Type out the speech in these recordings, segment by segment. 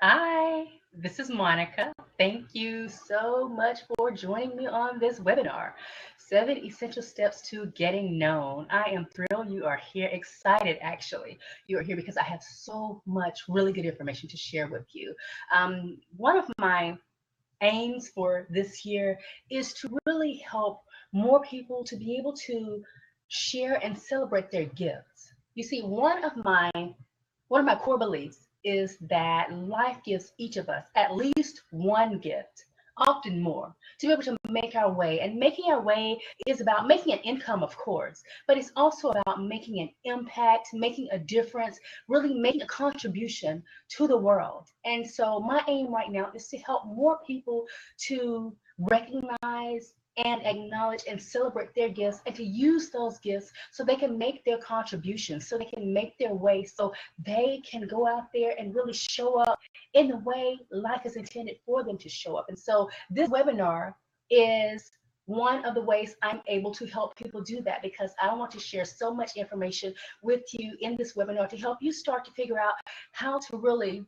Hi, this is Monica. Thank you so much for joining me on this webinar, 7 Essential Steps to Getting Known. I am thrilled you are here, excited actually. You are here because I have so much really good information to share with you. One of my aims for this year is to really help more people to be able to share and celebrate their gifts. You see, one of my core beliefs is that life gives each of us at least one gift, often more, to be able to make our way. And making our way is about making an income, of course, but it's also about making an impact, making a difference, really making a contribution to the world. And so my aim right now is to help more people to recognize and acknowledge and celebrate their gifts and to use those gifts so they can make their contributions, so they can make their way, so they can go out there and really show up in the way life is intended for them to show up. And so this webinar is one of the ways I'm able to help people do that, because I want to share so much information with you in this webinar to help you start to figure out how to really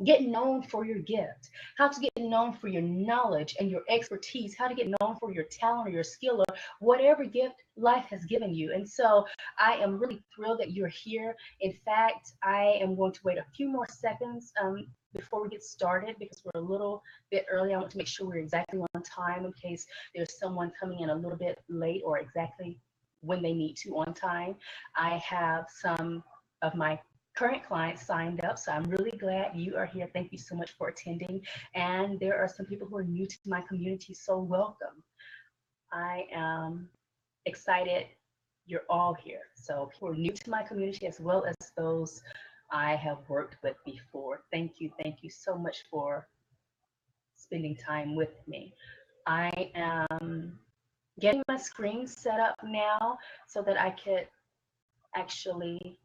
get known for your gift, how to get known for your knowledge and your expertise, how to get known for your talent or your skill or whatever gift life has given you. And so I am really thrilled that you're here. In fact, I am going to wait a few more seconds before we get started because we're a little bit early. I want to make sure we're exactly on time in case there's someone coming in a little bit late or exactly when they need to on time. I have some of my current clients signed up. So I'm really glad you are here. Thank you so much for attending. And there are some people who are new to my community, so welcome. I am excited you're all here. So people are new to my community as well as those I have worked with before. Thank you so much for spending time with me. I am getting my screen set up now so that I could actually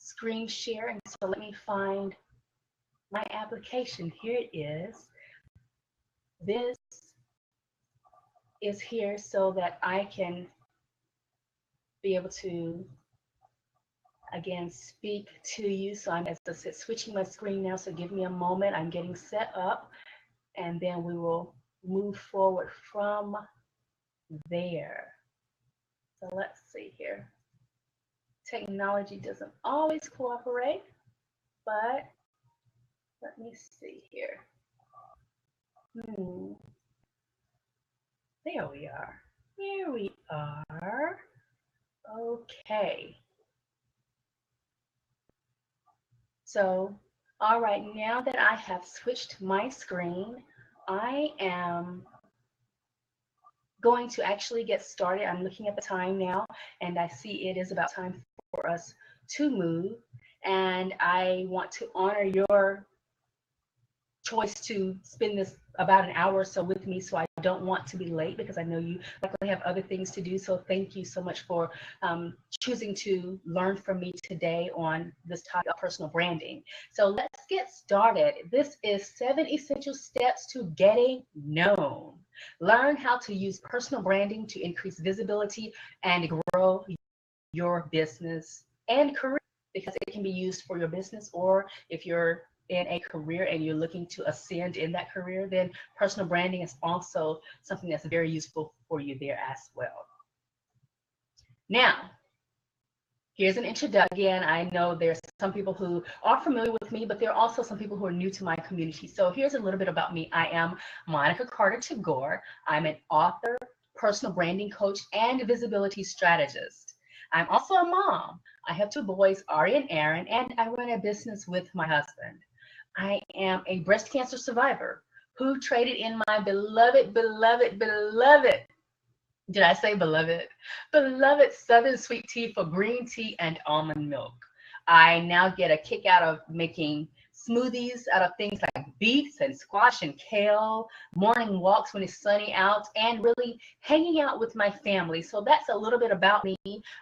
screen share. And so let me find my application. Here it is. This is here so that I can be able to, again, speak to you. So I'm, as I said, switching my screen now. So give me a moment. I'm getting set up and then we will move forward from there. So let's see here. Technology doesn't always cooperate, but let me see here. Hmm. There we are. Here we are. Okay. So, all right, now that I have switched my screen, I am going to actually get started. I'm looking at the time now, and I see it is about time for us to move. And I want to honor your choice to spend this about an hour or so with me, so I don't want to be late because I know you likely have other things to do. So thank you so much for choosing to learn from me today on this topic of personal branding. So let's get started. This is 7 Essential Steps to Getting Known. Learn how to use personal branding to increase visibility and grow your business and career, because it can be used for your business, or if you're in a career and you're looking to ascend in that career, then personal branding is also something that's very useful for you there as well. Now, here's an introduction. Again, I know there's some people who are familiar with me, but there are also some people who are new to my community. So here's a little bit about me. I am Monica Carter Tagore. I'm an author, personal branding coach, and visibility strategist. I'm also a mom. I have two boys, Ari and Aaron, and I run a business with my husband. I am a breast cancer survivor who traded in my beloved, did I say beloved? Beloved Southern sweet tea for green tea and almond milk. I now get a kick out of making smoothies out of things like beets and squash and kale, morning walks when it's sunny out, and really hanging out with my family. So that's a little bit about me.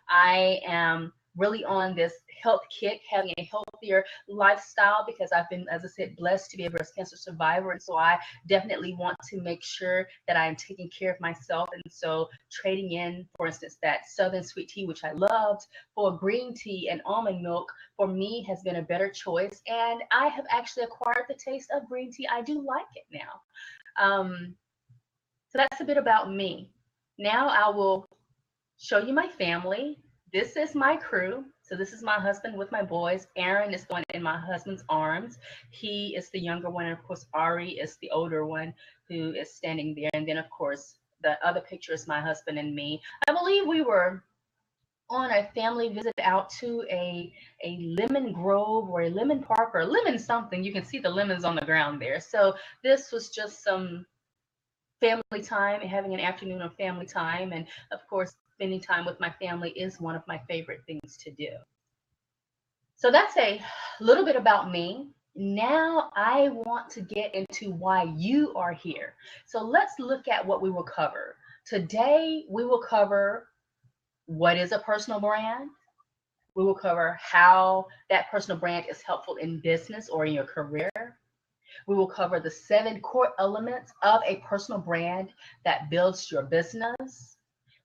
I am really on this health kick, having a healthier lifestyle because I've been, as I said, blessed to be a breast cancer survivor. And so I definitely want to make sure that I am taking care of myself. And so trading in, for instance, that Southern sweet tea, which I loved, for green tea and almond milk, for me has been a better choice. And I have actually acquired the taste of green tea. I do like it now. So that's a bit about me. Now I will show you my family. This is my crew. So this is my husband with my boys. Aaron is going in my husband's arms. He is the younger one. And of course, Ari is the older one who is standing there. And then, of course, the other picture is my husband and me. I believe we were on a family visit out to a lemon grove or a lemon park or a lemon something. You can see the lemons on the ground there. So this was just some family time and having an afternoon of family time. And of course, spending time with my family is one of my favorite things to do. So that's a little bit about me. Now I want to get into why you are here. So let's look at what we will cover. Today, we will cover what is a personal brand. We will cover how that personal brand is helpful in business or in your career. We will cover the 7 core elements of a personal brand that builds your business.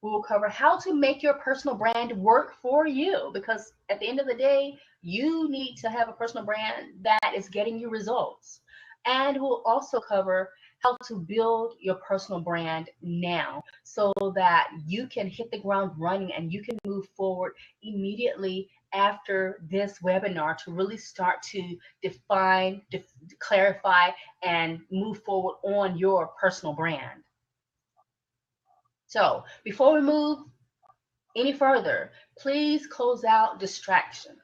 We will cover how to make your personal brand work for you because at the end of the day, you need to have a personal brand that is getting you results. And we'll also cover how to build your personal brand now so that you can hit the ground running and you can move forward immediately after this webinar to really start to define, clarify, and move forward on your personal brand. So before we move any further, please close out distractions.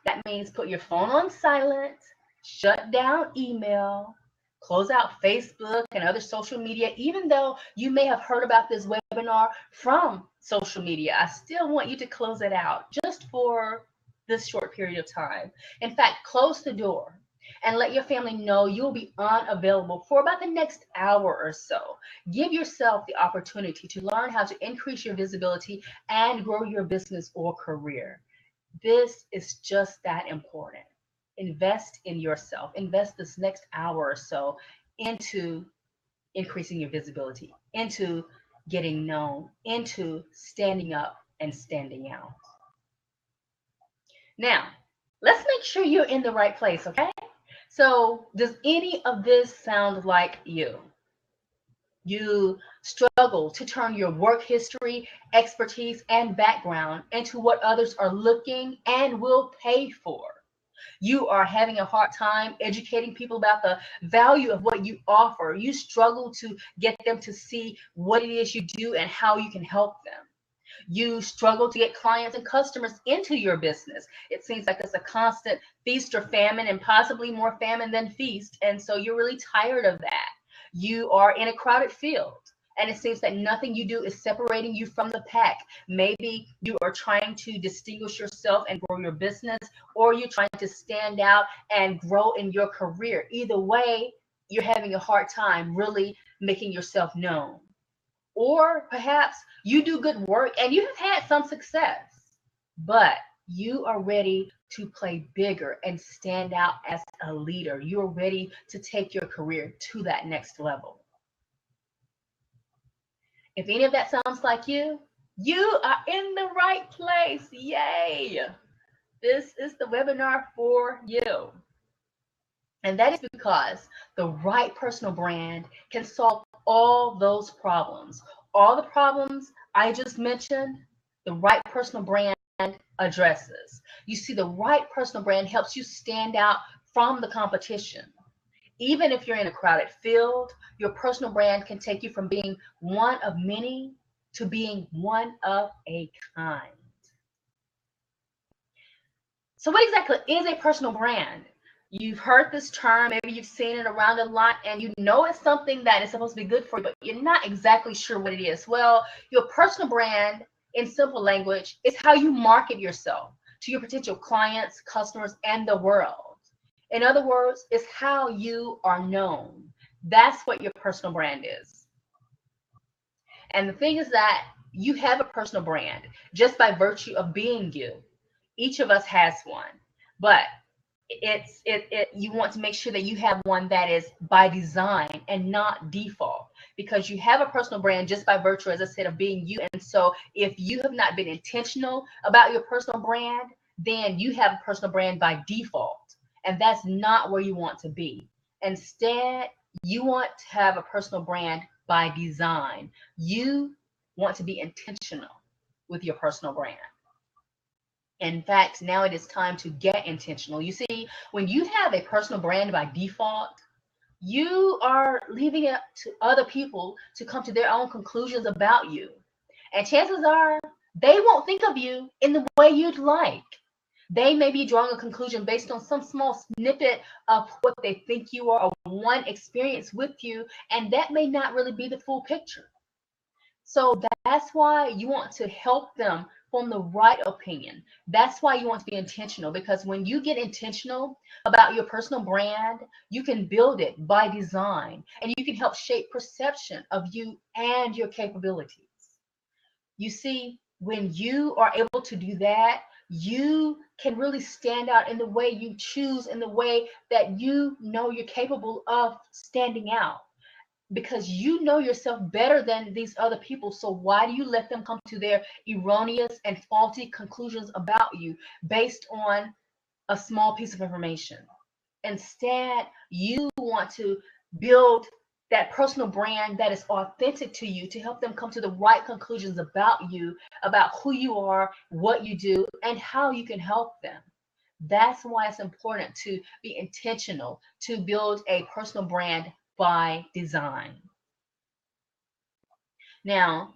That means put your phone on silent, shut down email, close out Facebook and other social media. Even though you may have heard about this webinar from social media, I still want you to close it out just for this short period of time. In fact, close the door and let your family know you'll be unavailable for about the next hour or so. Give yourself the opportunity to learn how to increase your visibility and grow your business or career. This is just that important. Invest in yourself. Invest this next hour or so into increasing your visibility, into getting known, into standing up and standing out. Now, let's make sure you're in the right place, okay? So, does any of this sound like you? You struggle to turn your work history, expertise, and background into what others are looking and will pay for. You are having a hard time educating people about the value of what you offer. You struggle to get them to see what it is you do and how you can help them. You struggle to get clients and customers into your business. It seems like it's a constant feast or famine, and possibly more famine than feast. And so you're really tired of that. You are in a crowded field, and it seems that nothing you do is separating you from the pack. Maybe you are trying to distinguish yourself and grow your business, or you're trying to stand out and grow in your career. Either way, you're having a hard time really making yourself known. Or perhaps you do good work and you have had some success, but you are ready to play bigger and stand out as a leader. You're ready to take your career to that next level. If any of that sounds like you are in the right place. Yay! This is the webinar for you. And that is because the right personal brand can solve all those problems. All the problems I just mentioned, the right personal brand addresses. You see, the right personal brand helps you stand out from the competition. Even if you're in a crowded field, your personal brand can take you from being one of many to being one of a kind. So what exactly is a personal brand? You've heard this term, maybe you've seen it around a lot, and you know it's something that is supposed to be good for you, but you're not exactly sure what it is. Well, your personal brand, in simple language, is how you market yourself to your potential clients, customers, and the world. In other words, it's how you are known. That's what your personal brand is. And the thing is that you have a personal brand just by virtue of being you. Each of us has one, but you want to make sure that you have one that is by design and not default, because you have a personal brand just by virtue, as I said, of being you. And so if you have not been intentional about your personal brand, then you have a personal brand by default, and that's not where you want to be. Instead, you want to have a personal brand by design. You want to be intentional with your personal brand. In fact, now it is time to get intentional. You see, when you have a personal brand by default, you are leaving it to other people to come to their own conclusions about you. And chances are they won't think of you in the way you'd like. They may be drawing a conclusion based on some small snippet of what they think you are, or one experience with you, and that may not really be the full picture. So that's why you want to help them form the right opinion. That's why you want to be intentional, because when you get intentional about your personal brand, you can build it by design, and you can help shape perception of you and your capabilities. You see, when you are able to do that, you can really stand out in the way you choose, in the way that you know you're capable of standing out, because you know yourself better than these other people. So why do you let them come to their erroneous and faulty conclusions about you based on a small piece of information? Instead, you want to build that personal brand that is authentic to you, to help them come to the right conclusions about you, about who you are, what you do, and how you can help them. That's why it's important to be intentional, to build a personal brand by design. Now,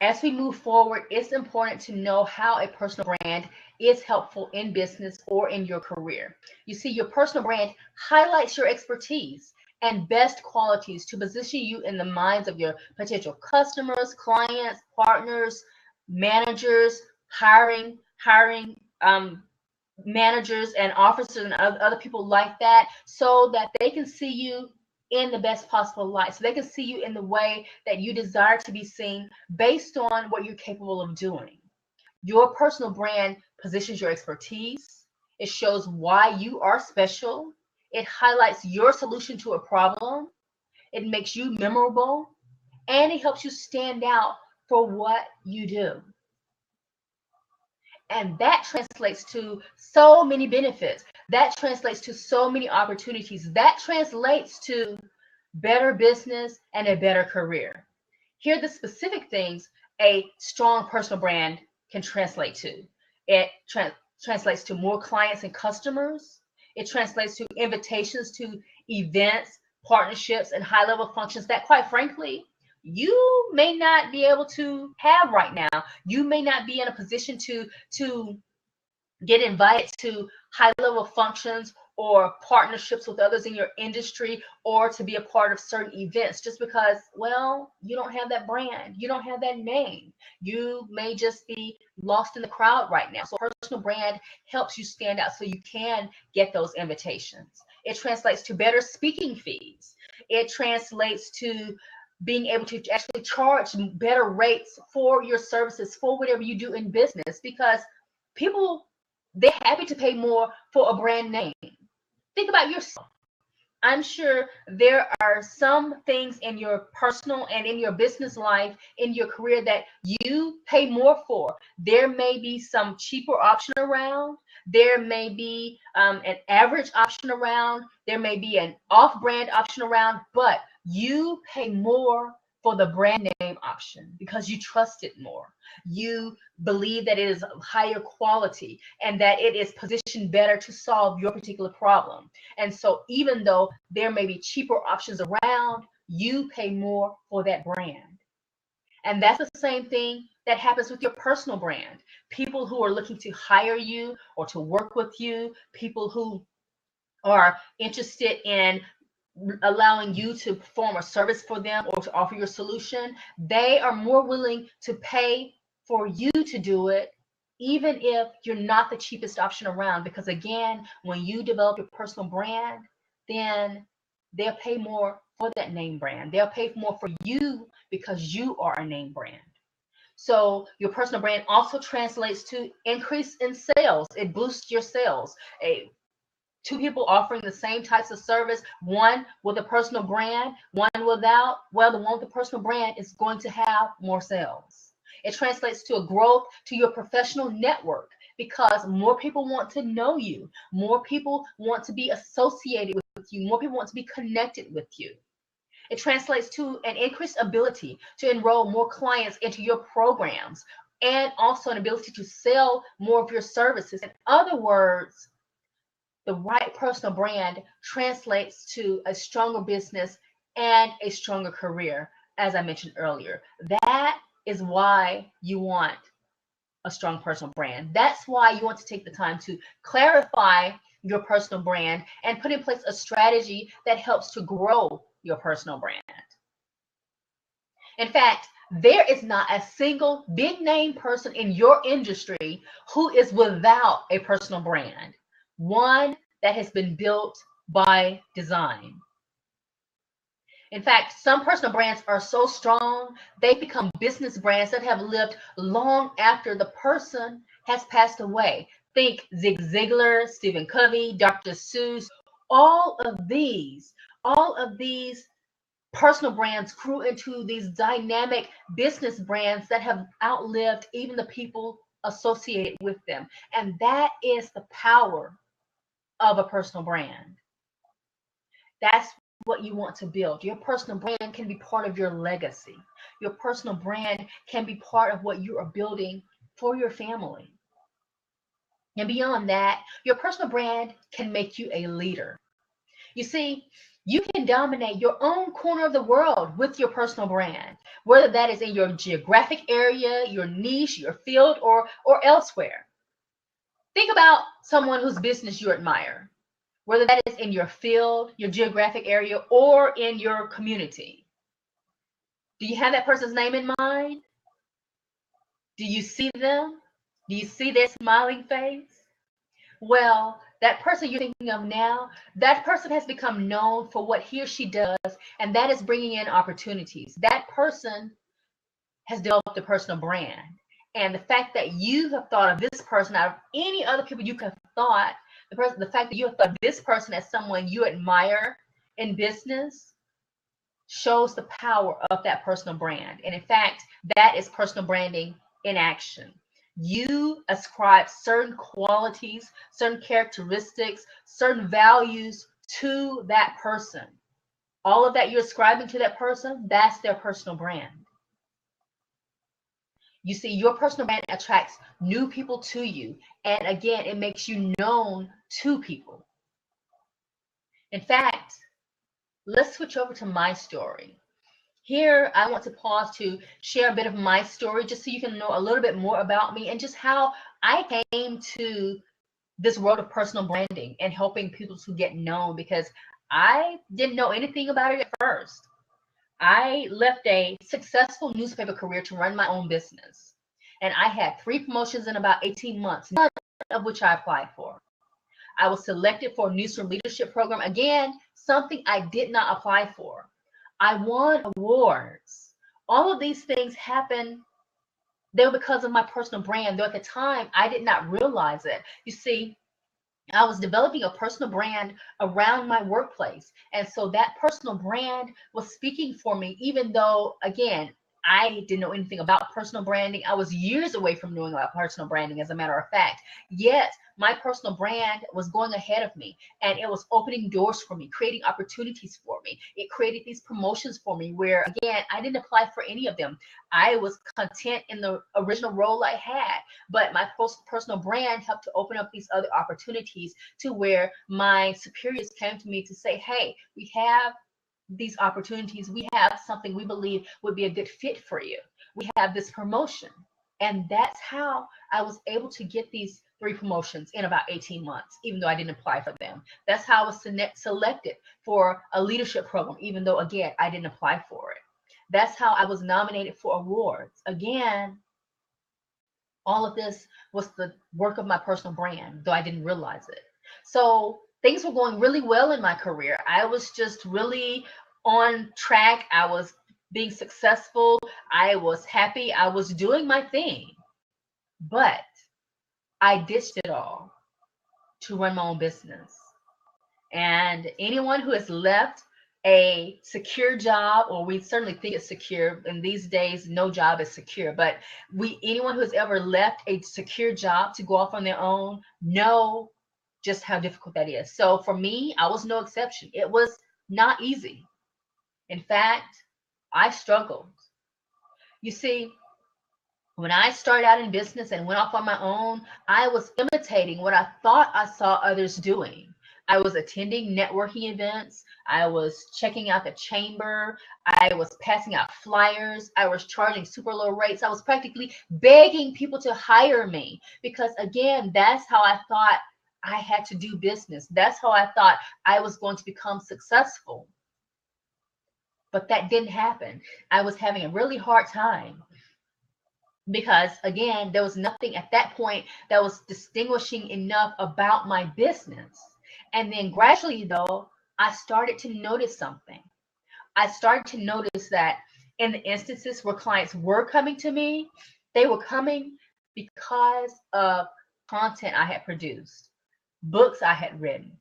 as we move forward, it's important to know how a personal brand is helpful in business or in your career. You see, your personal brand highlights your expertise and best qualities to position you in the minds of your potential customers, clients, partners, managers, hiring managers and officers and other people like that, so that they can see you in the best possible light, so they can see you in the way that you desire to be seen based on what you're capable of doing. Your personal brand positions your expertise. It shows why you are special. It highlights your solution to a problem. It makes you memorable, and it helps you stand out for what you do. And that translates to so many benefits. That translates to so many opportunities. That translates to better business and a better career. Here are the specific things a strong personal brand can translate to. It translates to more clients and customers. It translates to invitations to events, partnerships, and high level functions that, quite frankly, you may not be able to have right now. You may not be in a position to get invited to high level functions or partnerships with others in your industry, or to be a part of certain events, just because, well, you don't have that brand, you don't have that name. You may just be lost in the crowd right now. So personal brand helps you stand out so you can get those invitations. It translates to better speaking fees. It translates to being able to actually charge better rates for your services, for whatever you do in business, because people, they're happy to pay more for a brand name. Think about yourself. I'm sure there are some things in your personal and in your business life, in your career, that you pay more for. There may be some cheaper option around. There may be an average option around. There may be an off-brand option around, but you pay more for the brand name option because you trust it more. You believe that it is of higher quality and that it is positioned better to solve your particular problem. And so even though there may be cheaper options around, you pay more for that brand. And that's the same thing that happens with your personal brand. People who are looking to hire you or to work with you, people who are interested in allowing you to perform a service for them or to offer your solution, they are more willing to pay for you to do it, even if you're not the cheapest option around. Because again, when you develop your personal brand, then they'll pay more for that name brand. They'll pay more for you because you are a name brand. So your personal brand also translates to increase in sales. It boosts your sales. Two people offering the same types of service, one with a personal brand, one without, well, the one with the personal brand is going to have more sales. It translates to a growth to your professional network because more people want to know you, more people want to be associated with you, more people want to be connected with you. It translates to an increased ability to enroll more clients into your programs and also an ability to sell more of your services. In other words, the right personal brand translates to a stronger business and a stronger career, as I mentioned earlier. That is why you want a strong personal brand. That's why you want to take the time to clarify your personal brand and put in place a strategy that helps to grow your personal brand. In fact, there is not a single big name person in your industry who is without a personal brand, one that has been built by design. In fact, some personal brands are so strong, they become business brands that have lived long after the person has passed away. Think Zig Ziglar, Stephen Covey, Dr. Seuss, all of these, all of these personal brands grew into these dynamic business brands that have outlived even the people associated with them. And that is the power of a personal brand. That's what you want to build. Your personal brand can be part of your legacy. Your personal brand can be part of what you are building for your family. And beyond that, your personal brand can make you a leader. You see, you can dominate your own corner of the world with your personal brand, whether that is in your geographic area, your niche, your field, or elsewhere. Think about someone whose business you admire, whether that is in your field, your geographic area, or in your community. Do you have that person's name in mind? Do you see them? Do you see their smiling face? Well, that person you're thinking of now, that person has become known for what he or she does, and that is bringing in opportunities. That person has developed a personal brand. And the fact that you have thought of this person out of any other people you could have thought, the fact that you have thought of this person as someone you admire in business shows the power of that personal brand. And in fact, that is personal branding in action. You ascribe certain qualities, certain characteristics, certain values to that person. All of that you're ascribing to that person, that's their personal brand. You see, your personal brand attracts new people to you. And again, it makes you known to people. In fact, let's switch over to my story. Here, I want to pause to share a bit of my story just so you can know a little bit more about me and just how I came to this world of personal branding and helping people to get known, because I didn't know anything about it at first. I left a successful newspaper career to run my own business. And I had 3 promotions in about 18 months, none of which I applied for. I was selected for a newsroom leadership program. Again, something I did not apply for. I won awards. All of these things happened. They were because of my personal brand, though at the time I did not realize it. You see, I was developing a personal brand around my workplace. And so that personal brand was speaking for me, even though, again, I didn't know anything about personal branding. I was years away from knowing about personal branding, as a matter of fact. Yet, my personal brand was going ahead of me, and it was opening doors for me, creating opportunities for me. It created these promotions for me where, again, I didn't apply for any of them. I was content in the original role I had, but my personal brand helped to open up these other opportunities to where my superiors came to me to say, hey, we have these opportunities. We have something we believe would be a good fit for you. We have this promotion. And that's how I was able to get these 3 promotions in about 18 months, even though I didn't apply for them. That's how I was selected for a leadership program, even though, again, I didn't apply for it. That's how I was nominated for awards. Again, all of this was the work of my personal brand, though I didn't realize it. So things were going really well in my career. I was just really on track. I was being successful. I was happy. I was doing my thing. But I ditched it all to run my own business. And anyone who has left a secure job, or we certainly think it's secure in these days, no job is secure, but anyone who has ever left a secure job to go off on their own know just how difficult that is. So for me, I was no exception. It was not easy. In fact, I struggled. You see, when I started out in business and went off on my own, I was imitating what I thought I saw others doing. I was attending networking events. I was checking out the chamber. I was passing out flyers. I was charging super low rates. I was practically begging people to hire me because, again, that's how I thought I had to do business. That's how I thought I was going to become successful. But that didn't happen. I was having a really hard time because, again, there was nothing at that point that was distinguishing enough about my business. And then gradually, though, I started to notice something. I started to notice that in the instances where clients were coming to me, they were coming because of content I had produced, books I had written,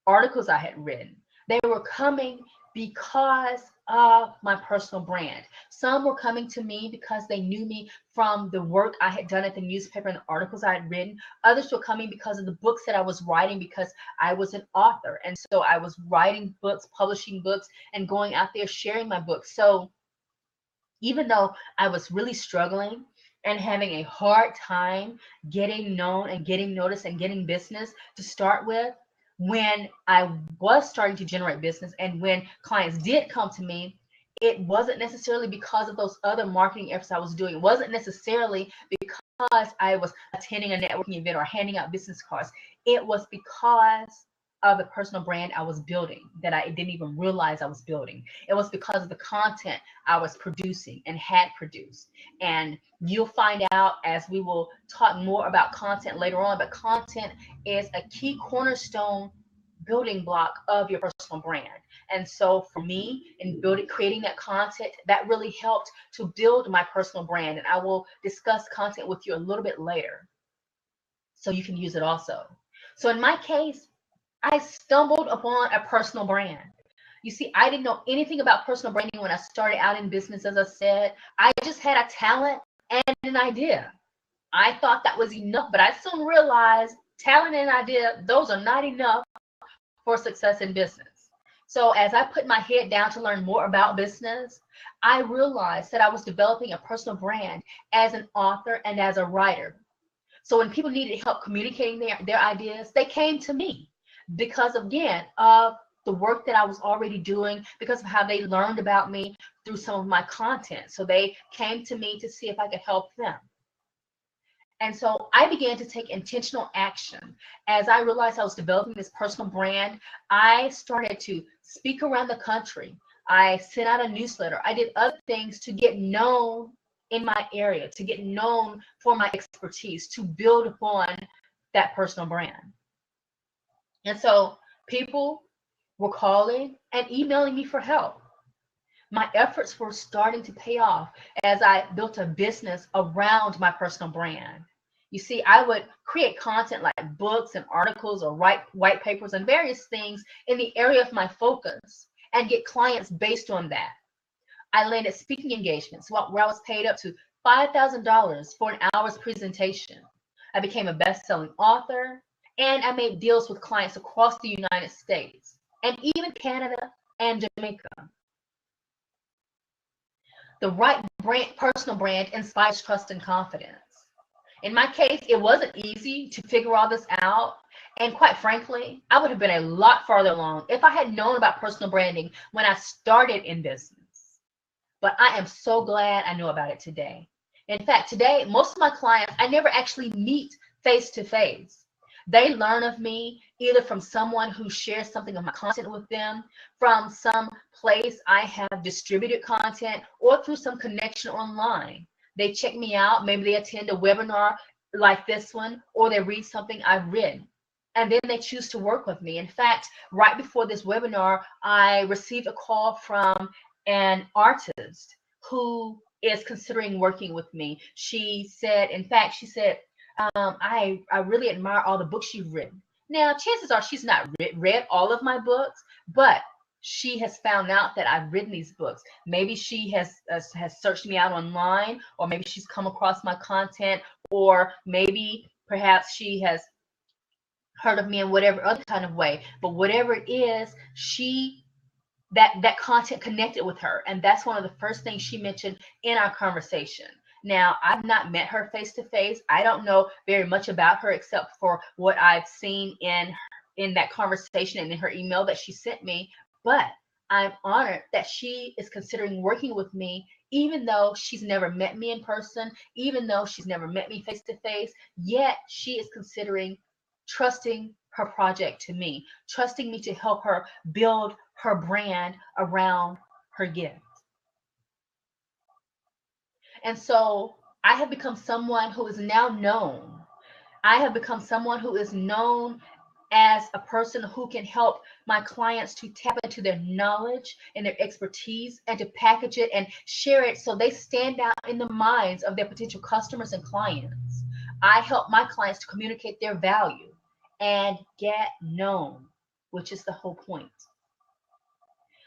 articles I had written. They were coming because of my personal brand. Some were coming to me because they knew me from the work I had done at the newspaper and the articles I had written. Others were coming because of the books that I was writing, because I was an author. And so I was writing books, publishing books, and going out there sharing my books. So even though I was really struggling and having a hard time getting known and getting noticed and getting business to start with, when I was starting to generate business and when clients did come to me, it wasn't necessarily because of those other marketing efforts I was doing. It wasn't necessarily because I was attending a networking event or handing out business cards. It was because of the personal brand I was building that I didn't even realize I was building. It was because of the content I was producing and had produced. And you'll find out as we will talk more about content later on, but content is a key cornerstone building block of your personal brand. And so for me, in building, creating that content, that really helped to build my personal brand. And I will discuss content with you a little bit later so you can use it also. So in my case, I stumbled upon a personal brand. You see, I didn't know anything about personal branding when I started out in business, as I said. I just had a talent and an idea. I thought that was enough, but I soon realized talent and idea, those are not enough for success in business. So as I put my head down to learn more about business, I realized that I was developing a personal brand as an author and as a writer. So when people needed help communicating their ideas, they came to me because, again, of the work that I was already doing, because of how they learned about me through some of my content. So they came to me to see if I could help them. And so I began to take intentional action. As I realized I was developing this personal brand, I started to speak around the country. I sent out a newsletter. I did other things to get known in my area, to get known for my expertise, to build upon that personal brand. And so people were calling and emailing me for help. My efforts were starting to pay off as I built a business around my personal brand. You see, I would create content like books and articles or write white papers and various things in the area of my focus and get clients based on that. I landed speaking engagements where I was paid up to $5,000 for an hour's presentation. I became a best-selling author, and I made deals with clients across the United States and even Canada and Jamaica. The right brand, personal brand inspires trust and confidence. In my case, it wasn't easy to figure all this out. And quite frankly, I would have been a lot farther along if I had known about personal branding when I started in business. But I am so glad I know about it today. In fact, today, most of my clients, I never actually meet face to face. They learn of me either from someone who shares something of my content with them, from some place I have distributed content, or through some connection online. They check me out. Maybe they attend a webinar like this one, or they read something I've written. And then they choose to work with me. In fact, right before this webinar, I received a call from an artist who is considering working with me. She said, in fact, she said, I really admire all the books you've written. Now, chances are she's not read all of my books, but she has found out that I've written these books. Maybe she has searched me out online, or maybe she's come across my content, or maybe perhaps she has heard of me in whatever other kind of way. But whatever it is, that content connected with her, and that's one of the first things she mentioned in our conversation. Now, I've not met her face to face. I don't know very much about her except for what I've seen in that conversation and in her email that she sent me, but I'm honored that she is considering working with me, even though she's never met me in person, even though she's never met me face to face. Yet she is considering trusting her project to me, trusting me to help her build her brand around her gift. And so I have become someone who is now known. I have become someone who is known as a person who can help my clients to tap into their knowledge and their expertise and to package it and share it so they stand out in the minds of their potential customers and clients. I help my clients to communicate their value and get known, which is the whole point.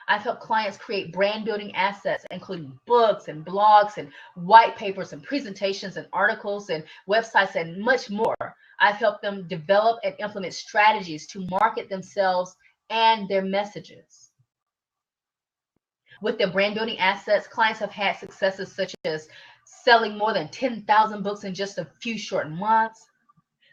I've helped clients create brand building assets, including books and blogs and white papers and presentations and articles and websites and much more. I've helped them develop and implement strategies to market themselves and their messages. With their brand building assets, clients have had successes such as selling more than 10,000 books in just a few short months,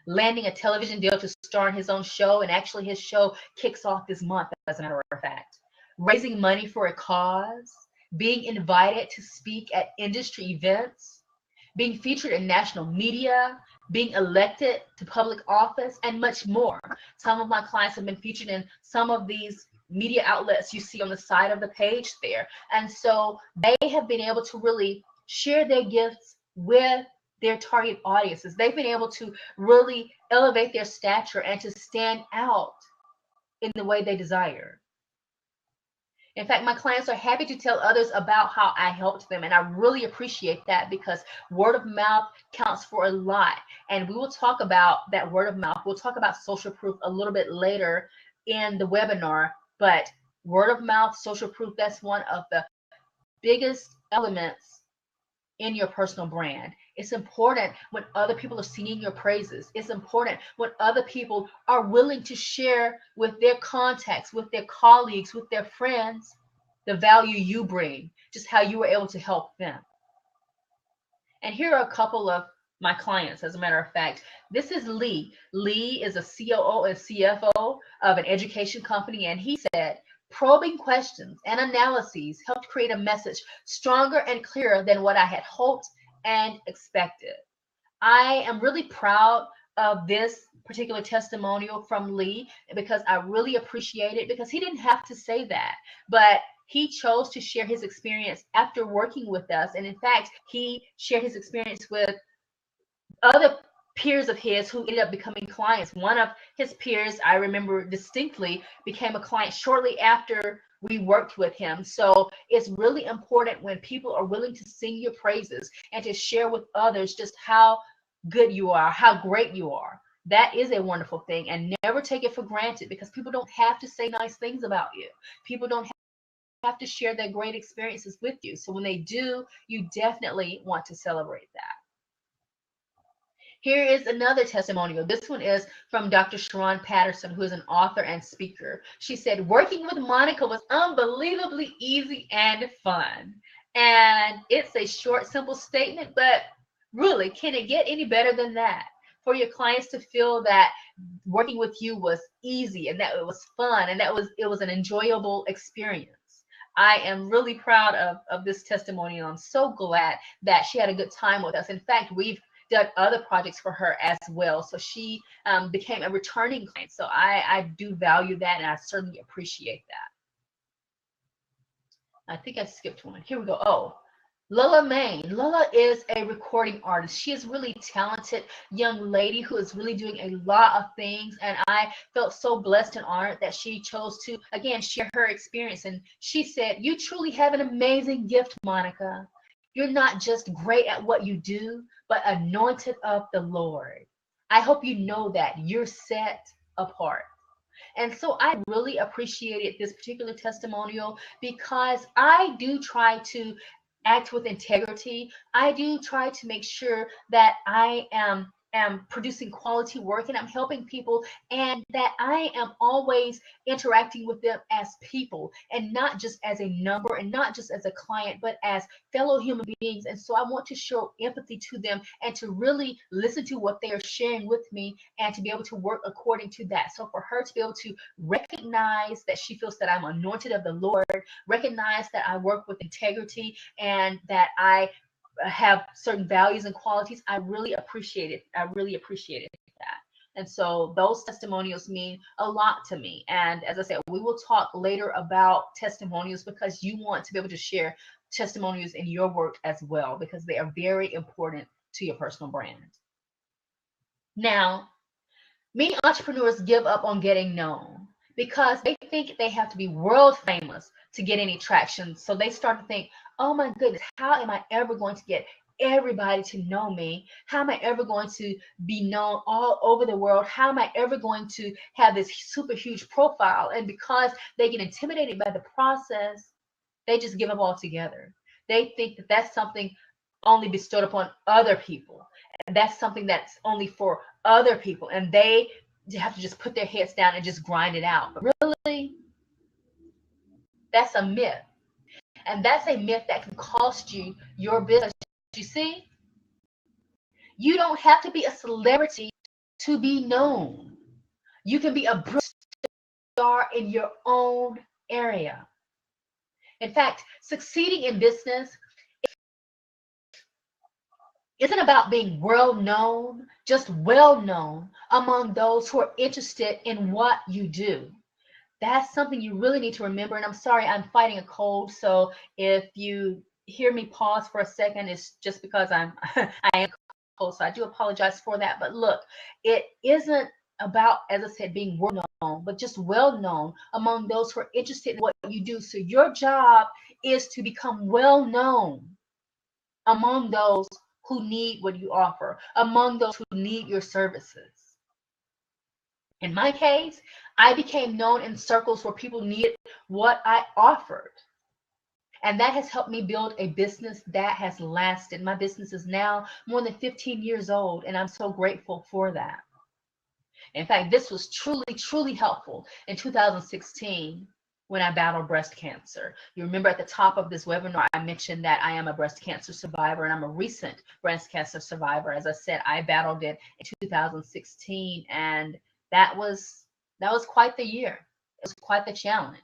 landing a television deal to star in his own show, and actually his show kicks off this month, as a matter of fact, raising money for a cause, being invited to speak at industry events, being featured in national media, being elected to public office, and much more. Some of my clients have been featured in some of these media outlets you see on the side of the page there. And so they have been able to really share their gifts with their target audiences. They've been able to really elevate their stature and to stand out in the way they desire. In fact, my clients are happy to tell others about how I helped them, and I really appreciate that because word of mouth counts for a lot. And we will talk about that word of mouth. We'll talk about social proof a little bit later in the webinar, but word of mouth, social proof, that's one of the biggest elements in your personal brand. It's important when other people are singing your praises. It's important when other people are willing to share with their contacts, with their colleagues, with their friends, the value you bring, just how you were able to help them. And here are a couple of my clients, as a matter of fact. This is Lee. Lee is a COO and CFO of an education company, and he said, probing questions and analyses helped create a message stronger and clearer than what I had hoped and expected. I am really proud of this particular testimonial from Lee because I really appreciate it, because he didn't have to say that, but he chose to share his experience after working with us. And in fact, he shared his experience with other peers of his who ended up becoming clients. One of his peers, I remember distinctly, became a client shortly after we worked with him. So it's really important when people are willing to sing your praises and to share with others just how good you are, how great you are. That is a wonderful thing, and never take it for granted, because people don't have to say nice things about you. People don't have to share their great experiences with you. So when they do, you definitely want to celebrate that. Here is another testimonial. This one is from Dr. Sharon Patterson, who is an author and speaker. She said, working with Monica was unbelievably easy and fun. And it's a short, simple statement, but really, can it get any better than that? For your clients to feel that working with you was easy and that it was fun and that it was an enjoyable experience. I am really proud of this testimonial. I'm so glad that she had a good time with us. In fact, we've done other projects for her as well. So she became a returning client. So I do value that, and I certainly appreciate that. I think I skipped one. Here we go. Oh, Lola Main. Lola is a recording artist. She is really talented young lady who is really doing a lot of things. And I felt so blessed and honored that she chose to, again, share her experience. And she said, "You truly have an amazing gift, Monica. You're not just great at what you do, but anointed of the Lord. I hope you know that you're set apart." And so I really appreciated this particular testimonial because I do try to act with integrity. I do try to make sure that I am producing quality work and I'm helping people, and that I am always interacting with them as people and not just as a number and not just as a client, but as fellow human beings. And so I want to show empathy to them and to really listen to what they are sharing with me and to be able to work according to that. So for her to be able to recognize that she feels that I'm anointed of the Lord, recognize that I work with integrity and that I have certain values and qualities, I really appreciate it. I really appreciated that. And so those testimonials mean a lot to me. And as I said, we will talk later about testimonials because you want to be able to share testimonials in your work as well, because they are very important to your personal brand. Now, many entrepreneurs give up on getting known because they think they have to be world famous to get any traction. So they start to think, "Oh my goodness, how am I ever going to get everybody to know me? How am I ever going to be known all over the world? How am I ever going to have this super huge profile?" And because they get intimidated by the process, they just give up altogether. They think that that's something only bestowed upon other people. And that's something that's only for other people. And they have to just put their heads down and just grind it out. But really, that's a myth. And that's a myth that can cost you your business. You see, you don't have to be a celebrity to be known. You can be a brilliant star in your own area. In fact, succeeding in business isn't about being well known, just well known among those who are interested in what you do. That's something you really need to remember. And I'm sorry, I'm fighting a cold. So if you hear me pause for a second, it's just because I am cold. So I do apologize for that. But look, it isn't about, as I said, being well known, but just well known among those who are interested in what you do. So your job is to become well known among those who need what you offer, among those who need your services. In my case, I became known in circles where people needed what I offered. And that has helped me build a business that has lasted. My business is now more than 15 years old, and I'm so grateful for that. In fact, this was truly, truly helpful in 2016 when I battled breast cancer. You remember at the top of this webinar, I mentioned that I am a breast cancer survivor and I'm a recent breast cancer survivor. As I said, I battled it in 2016, and that was quite the year. It was quite the challenge.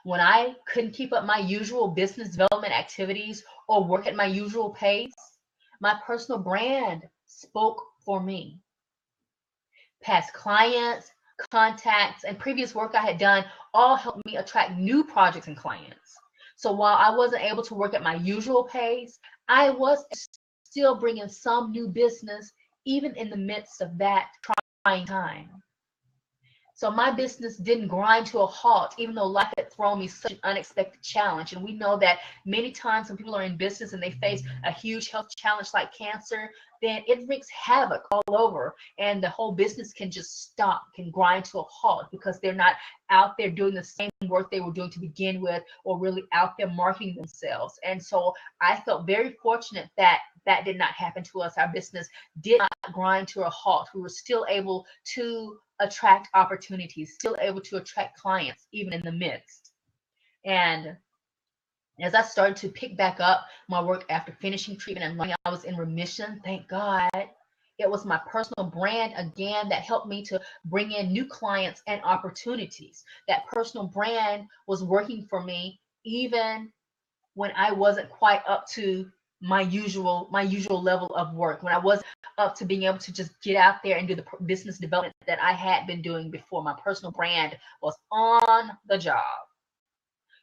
When I couldn't keep up my usual business development activities or work at my usual pace, my personal brand spoke for me. Past clients, contacts, and previous work I had done all helped me attract new projects and clients. So while I wasn't able to work at my usual pace, I was still bringing some new business even in the midst of that trying time. So my business didn't grind to a halt, even though life had thrown me such an unexpected challenge. And we know that many times when people are in business and they face a huge health challenge like cancer, then it wreaks havoc all over. And the whole business can just stop, can grind to a halt because they're not out there doing the same work they were doing to begin with, or really out there marketing themselves. And so I felt very fortunate that that did not happen to us. Our business did not grind to a halt. We were still able to attract opportunities, still able to attract clients, even in the midst. And as I started to pick back up my work after finishing treatment and learning I was in remission, thank God, it was my personal brand again that helped me to bring in new clients and opportunities. That personal brand was working for me even when I wasn't quite up to my usual level of work, when I wasn't up to being able to just get out there and do the business development that I had been doing before. My personal brand was on the job.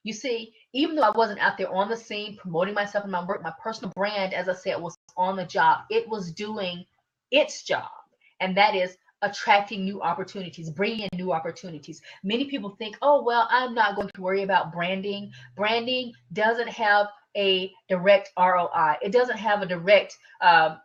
You see, even though I wasn't out there on the scene promoting myself and my work, my personal brand, as I said, was on the job. It was doing its job, and that is attracting new opportunities, bringing in new opportunities. Many people think, oh, well, I'm not going to worry about branding. Branding doesn't have a direct ROI, it doesn't have a direct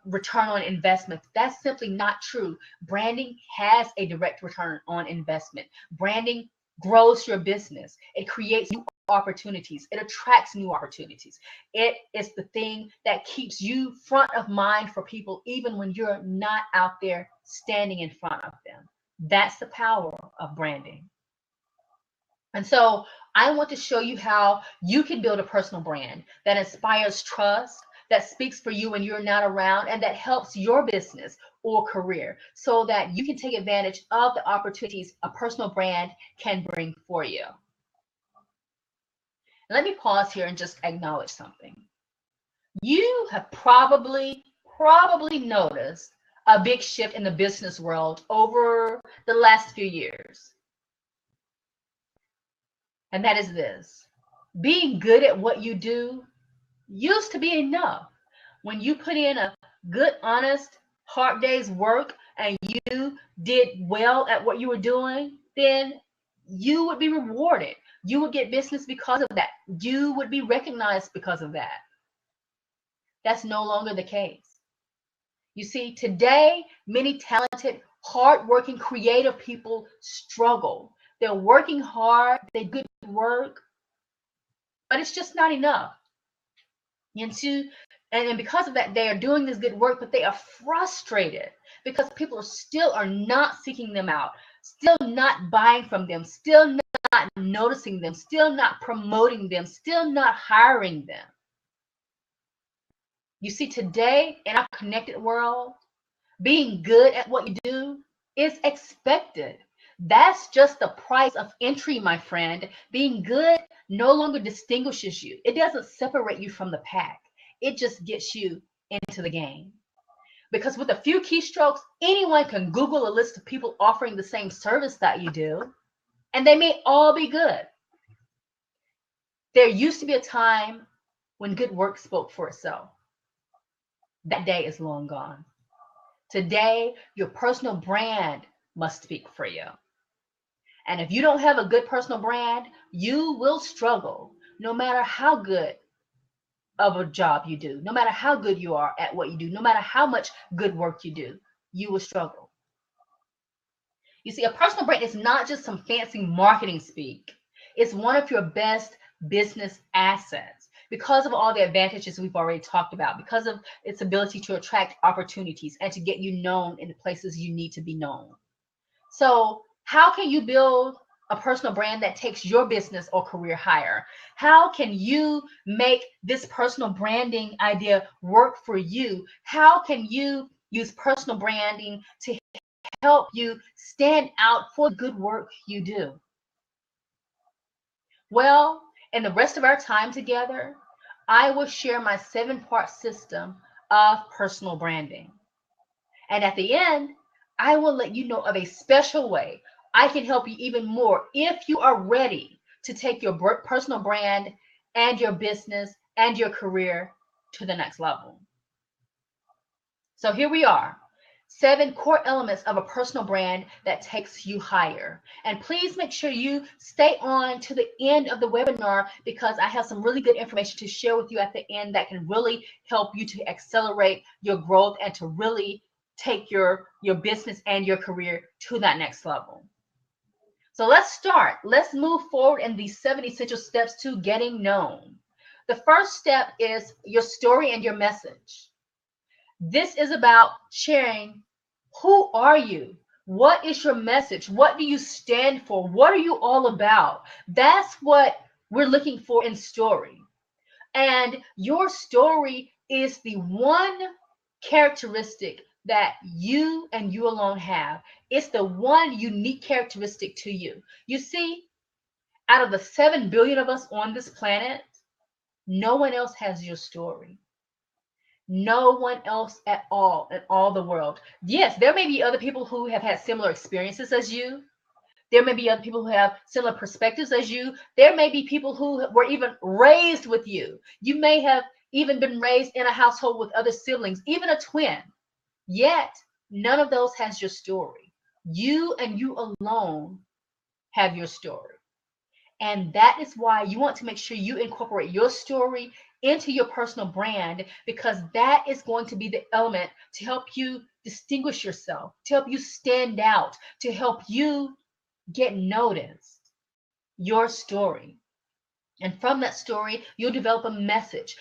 return on investment. That's simply not true. Branding has a direct return on investment. Branding grows your business, it creates new opportunities, it attracts new opportunities. It is the thing that keeps you front of mind for people even when you're not out there standing in front of them. That's the power of branding. And so I want to show you how you can build a personal brand that inspires trust, that speaks for you when you're not around, and that helps your business or career so that you can take advantage of the opportunities a personal brand can bring for you. Let me pause here and just acknowledge something. You have probably noticed a big shift in the business world over the last few years. And that is this: being good at what you do used to be enough. When you put in a good, honest, hard day's work and you did well at what you were doing, then you would be rewarded. You would get business because of that. You would be recognized because of that. That's no longer the case. You see, today, many talented, hardworking, creative people struggle. They're working hard, they do good work, but it's just not enough. And because of that, they are doing this good work, but they are frustrated because people are not seeking them out, still not buying from them, still not noticing them, still not promoting them, still not hiring them. You see, today in our connected world, being good at what you do is expected. That's just the price of entry, my friend. Being good no longer distinguishes you. It doesn't separate you from the pack. It just gets you into the game. Because with a few keystrokes, anyone can Google a list of people offering the same service that you do, and they may all be good. There used to be a time when good work spoke for itself. That day is long gone. Today, your personal brand must speak for you. And if you don't have a good personal brand, you will struggle no matter how good of a job you do, no matter how good you are at what you do, no matter how much good work you do, you will struggle. You see, a personal brand is not just some fancy marketing speak. It's one of your best business assets because of all the advantages we've already talked about, because of its ability to attract opportunities and to get you known in the places you need to be known. So, how can you build a personal brand that takes your business or career higher? How can you make this personal branding idea work for you? How can you use personal branding to help you stand out for the good work you do? Well, in the rest of our time together, I will share my 7-part system of personal branding. And at the end, I will let you know of a special way I can help you even more if you are ready to take your personal brand and your business and your career to the next level. So here we are. 7 core elements of a personal brand that takes you higher. And please make sure you stay on to the end of the webinar because I have some really good information to share with you at the end that can really help you to accelerate your growth and to really take your business and your career to that next level. So let's start. Let's move forward in these 7 essential steps to getting known. The first step is your story and your message. This is about sharing who are you? What is your message? What do you stand for? What are you all about? That's what we're looking for in story. And your story is the one characteristic that you and you alone have. It's the one unique characteristic to you. You see, out of the 7 billion of us on this planet, no one else has your story. No one else at all in all the world. Yes, there may be other people who have had similar experiences as you. There may be other people who have similar perspectives as you. There may be people who were even raised with you. You may have even been raised in a household with other siblings, even a twin. Yet, none of those has your story. You and you alone have your story. And that is why you want to make sure you incorporate your story into your personal brand, because that is going to be the element to help you distinguish yourself, to help you stand out, to help you get noticed. Your story. And from that story, you'll develop a message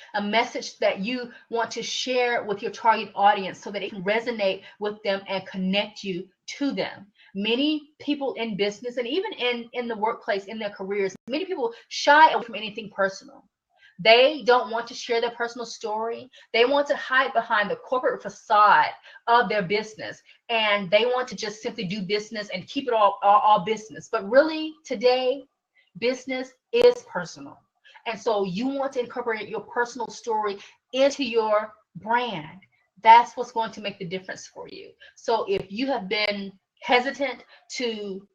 that you want to share with your target audience so that it can resonate with them and connect you to them. Many people in business and even in the workplace, in their careers, many people shy away from anything personal. They don't want to share their personal story. They want to hide behind the corporate facade of their business. And they want to just simply do business and keep it all business. But really, today, business is personal. And so you want to incorporate your personal story into your brand. That's what's going to make the difference for you. So if you have been hesitant to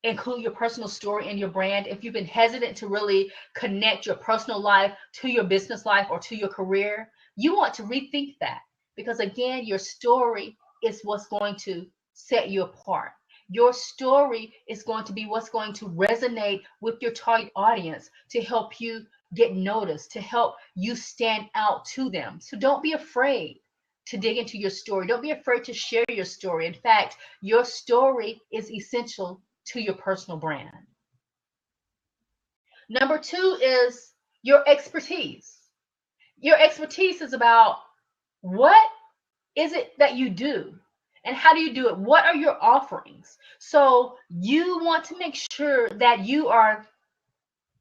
include your personal story in your brand, if you've been hesitant to really connect your personal life to your business life or to your career, you want to rethink that. Because again, your story is what's going to set you apart. Your story is going to be what's going to resonate with your target audience to help you get noticed, to help you stand out to them. So don't be afraid to dig into your story. Don't be afraid to share your story. In fact, your story is essential to your personal brand. Number two is your expertise. Your expertise is about what is it that you do and how do you do it? What are your offerings? So you want to make sure that you are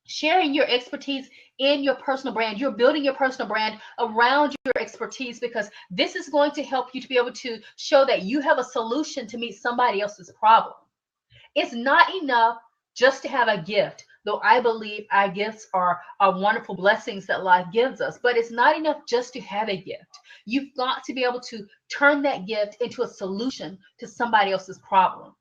sharing your expertise in your personal brand. You're building your personal brand around your expertise, because this is going to help you to be able to show that you have a solution to meet somebody else's problem. It's not enough just to have a gift, though I believe our gifts are wonderful blessings that life gives us. But it's not enough just to have a gift. You've got to be able to turn that gift into a solution to somebody else's problem.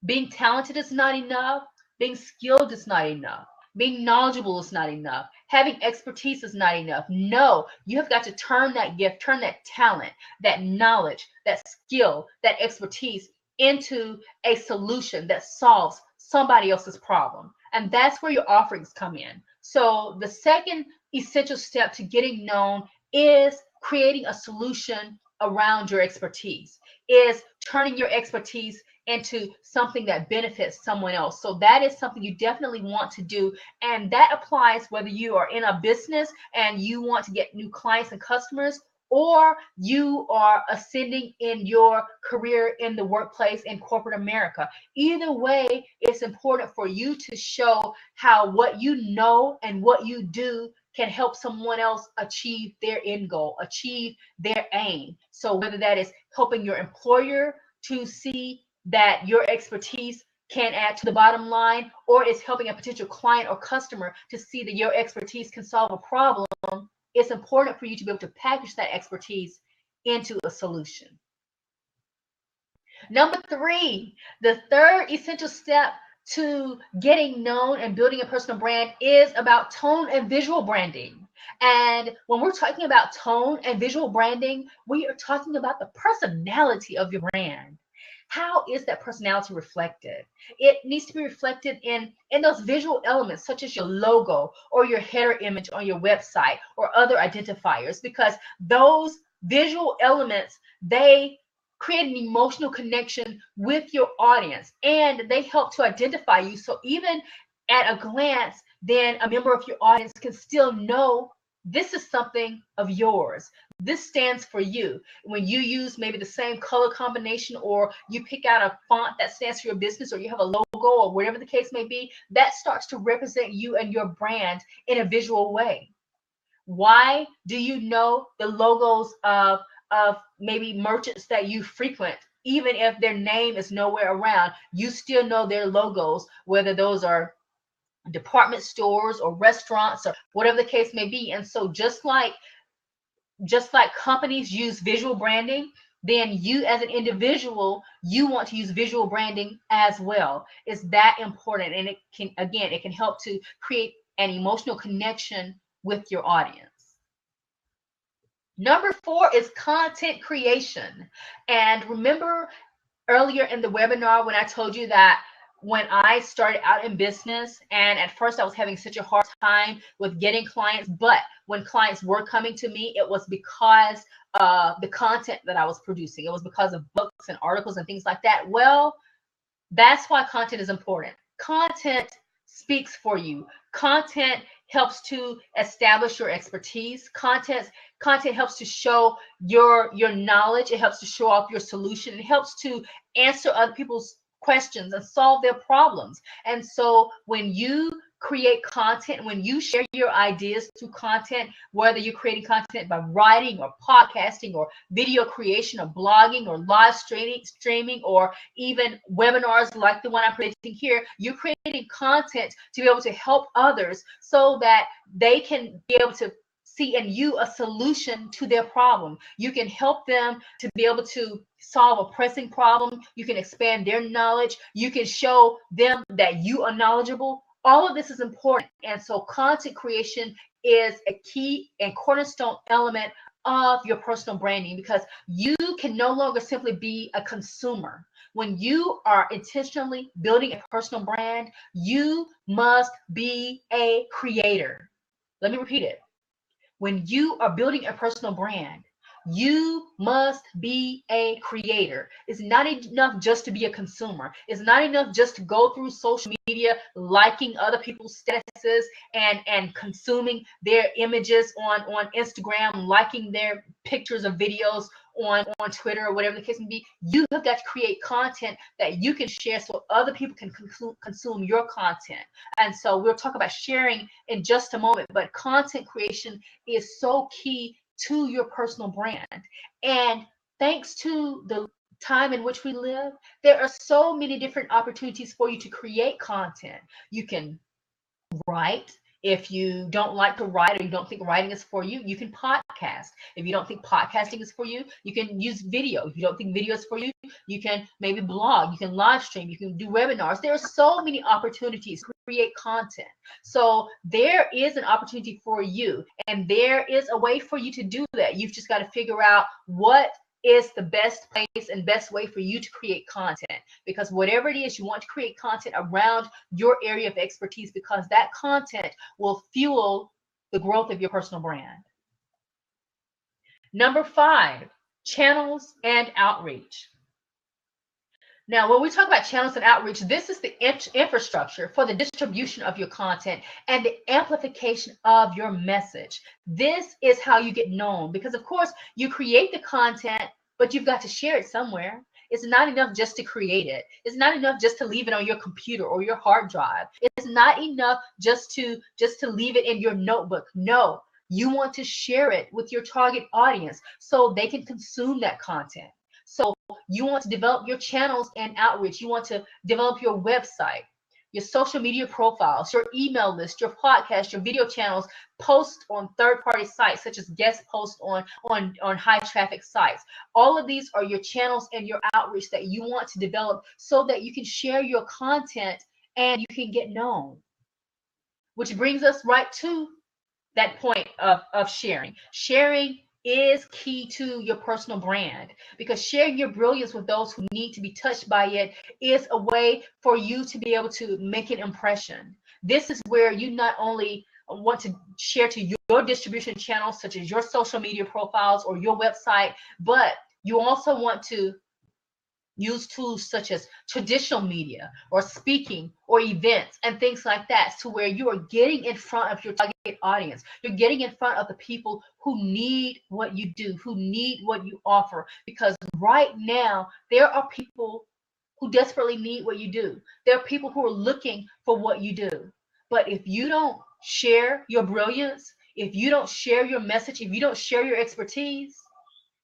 Being talented is not enough. Being skilled is not enough. Being knowledgeable is not enough. Having expertise is not enough. No, you have got to turn that gift, turn that talent, that knowledge, that skill, that expertise into a solution that solves somebody else's problem. And that's where your offerings come in. So the second essential step to getting known is creating a solution around your expertise, is turning your expertise into something that benefits someone else. So that is something you definitely want to do. And that applies whether you are in a business and you want to get new clients and customers, or you are ascending in your career in the workplace in corporate America. Either way, it's important for you to show how what you know and what you do can help someone else achieve their end goal, achieve their aim. So whether that is helping your employer to see that your expertise can add to the bottom line, or it's helping a potential client or customer to see that your expertise can solve a problem, it's important for you to be able to package that expertise into a solution. Number three, the third essential step to getting known and building a personal brand is about tone and visual branding. And when we're talking about tone and visual branding, we are talking about the personality of your brand. How is that personality reflected? It needs to be reflected in those visual elements, such as your logo or your header image on your website or other identifiers, because those visual elements, they create an emotional connection with your audience and they help to identify you. So even at a glance, then a member of your audience can still know this is something of yours. This stands for you. When you use maybe the same color combination, or you pick out a font that stands for your business, or you have a logo or whatever the case may be, that starts to represent you and your brand in a visual way. Why do you know the logos of maybe merchants that you frequent? Even if their name is nowhere around, you still know their logos, whether those are department stores or restaurants or whatever the case may be. And so just like companies use visual branding, then you as an individual, you want to use visual branding as well. It's that important. And it can, again, it can help to create an emotional connection with your audience. Number 4 is content creation. And remember earlier in the webinar when I told you that when I started out in business, and at first I was having such a hard time with getting clients, but when clients were coming to me, it was because of the content that I was producing. It was because of books and articles and things like that. Well, that's why content is important. Content speaks for you. Content helps to establish your expertise. Content helps to show your knowledge. It helps to show off your solution. It helps to answer other people's questions and solve their problems. And so when you create content, when you share your ideas through content, whether you're creating content by writing or podcasting or video creation or blogging or live streaming or even webinars like the one I'm presenting here, you're creating content to be able to help others so that they can be able to see in you a solution to their problem. You can help them to be able to solve a pressing problem. You can expand their knowledge. You can show them that you are knowledgeable. All of this is important. And so content creation is a key and cornerstone element of your personal branding, because you can no longer simply be a consumer. When you are intentionally building a personal brand, you must be a creator. Let me repeat it. When you are building a personal brand, you must be a creator. It's not enough just to be a consumer. It's not enough just to go through social media, liking other people's statuses and consuming their images on Instagram, liking their pictures of videos on Twitter or whatever the case may be. You have got to create content that you can share so other people can consume your content. And so we'll talk about sharing in just a moment, but content creation is so key to your personal brand. And thanks to the time in which we live, there are so many different opportunities for you to create content. You can write. If you don't like to write or you don't think writing is for you, you can podcast. If you don't think podcasting is for you, you can use video. If you don't think video is for you, you can maybe blog, you can live stream, you can do webinars. There are so many opportunities to create content. So there is an opportunity for you, and there is a way for you to do that. You've just got to figure out what is the best place and best way for you to create content, because whatever it is, you want to create content around your area of expertise, because that content will fuel the growth of your personal brand. Number 5, channels and outreach. Now, when we talk about channels and outreach, this is the infrastructure for the distribution of your content and the amplification of your message. This is how you get known, because of course you create the content, but you've got to share it somewhere. It's not enough just to create it. It's not enough just to leave it on your computer or your hard drive. It's not enough just to leave it in your notebook. No, you want to share it with your target audience so they can consume that content. So you want to develop your channels and outreach. You want to develop your website, your social media profiles, your email list, your podcast, your video channels, post on third-party sites such as guest posts on high traffic sites. All of these are your channels and your outreach that you want to develop so that you can share your content and you can get known. Which brings us right to that point of sharing. Sharing is key to your personal brand, because sharing your brilliance with those who need to be touched by it is a way for you to be able to make an impression. This is where you not only want to share to your distribution channels, such as your social media profiles or your website, but you also want to use tools such as traditional media or speaking or events and things like that, to where you are getting in front of your target audience. You're getting in front of the people who need what you do, who need what you offer, because right now there are people who desperately need what you do. There are people who are looking for what you do. But if you don't share your brilliance, if you don't share your message, if you don't share your expertise,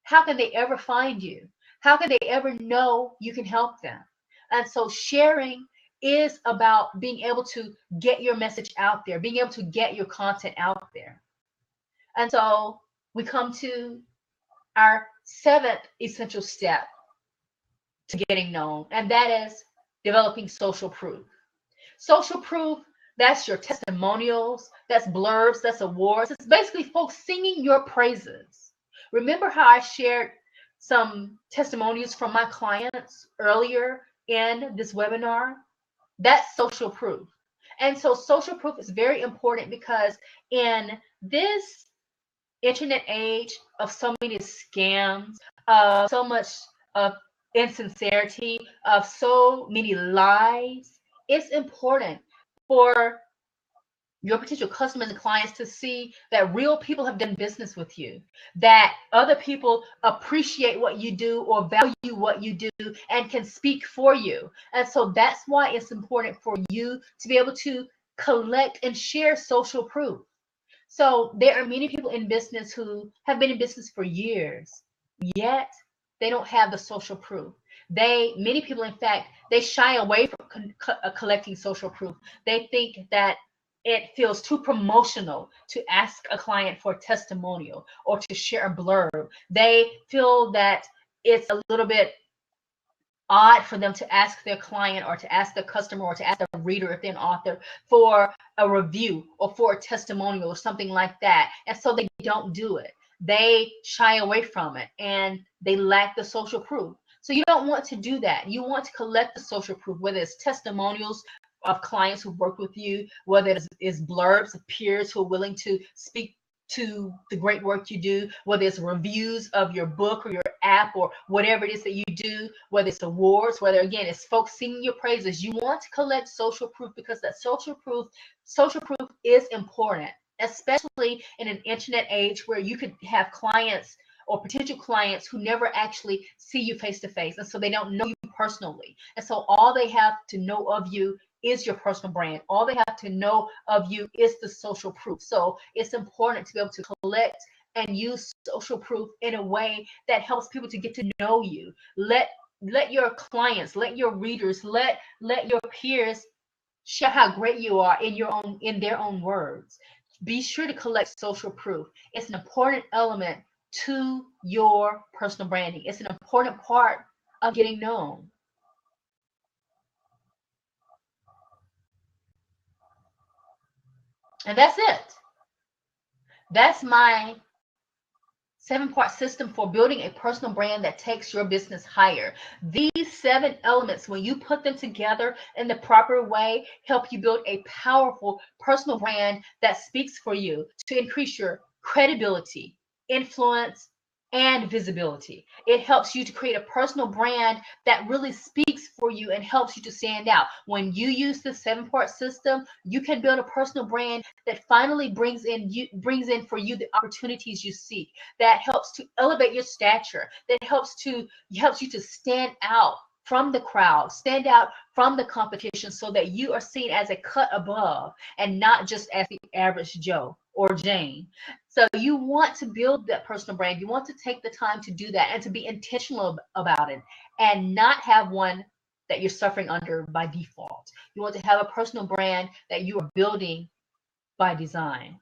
how can they ever find you? How can they ever know you can help them? And so sharing is about being able to get your message out there, being able to get your content out there. And so we come to our seventh essential step to getting known, and that is developing social proof. Social proof, that's your testimonials, that's blurbs, that's awards. It's basically folks singing your praises. Remember how I shared some testimonials from my clients earlier in this webinar? That's social proof. And so social proof is very important because in this internet age of so many scams, of so much of insincerity, of so many lies, it's important for your potential customers and clients to see that real people have done business with you, that other people appreciate what you do or value what you do and can speak for you. And so that's why it's important for you to be able to collect and share social proof. So there are many people in business who have been in business for years, yet they don't have the social proof. Many people, in fact, they shy away from collecting social proof. They think that it feels too promotional to ask a client for a testimonial or to share a blurb. They feel that it's a little bit odd for them to ask their client or to ask the customer or to ask the reader if they're an author for a review or for a testimonial or something like that. And so they don't do it. They shy away from it and they lack the social proof. So you don't want to do that. You want to collect the social proof, whether it's testimonials of clients who work with you, whether it is blurbs of peers who are willing to speak to the great work you do, whether it's reviews of your book or your app or whatever it is that you do, whether it's awards, whether again it's folks singing your praises. You want to collect social proof because that social proof is important, especially in an internet age where you could have clients or potential clients who never actually see you face to face, and so they don't know you personally. And so all they have to know of you is your personal brand. All they have to know of you is the social proof. So it's important to be able to collect and use social proof in a way that helps people to get to know you. Let your clients, let your readers, let your peers share how great you are in their own words. Be sure to collect social proof. It's an important element to your personal branding. It's an important part of getting known. And that's it. That's my 7-part system for building a personal brand that takes your business higher. These 7 elements, when you put them together in the proper way, help you build a powerful personal brand that speaks for you to increase your credibility, influence, and visibility. It helps you to create a personal brand that really speaks for you and helps you to stand out. When you use the 7-part system, you can build a personal brand that finally brings in for you the opportunities you seek, that helps to elevate your stature, that helps you to stand out from the crowd, stand out from the competition so that you are seen as a cut above and not just as the average Joe or Jane. So you want to build that personal brand. You want to take the time to do that and to be intentional about it and not have one that you're suffering under by default. You want to have a personal brand that you are building by design.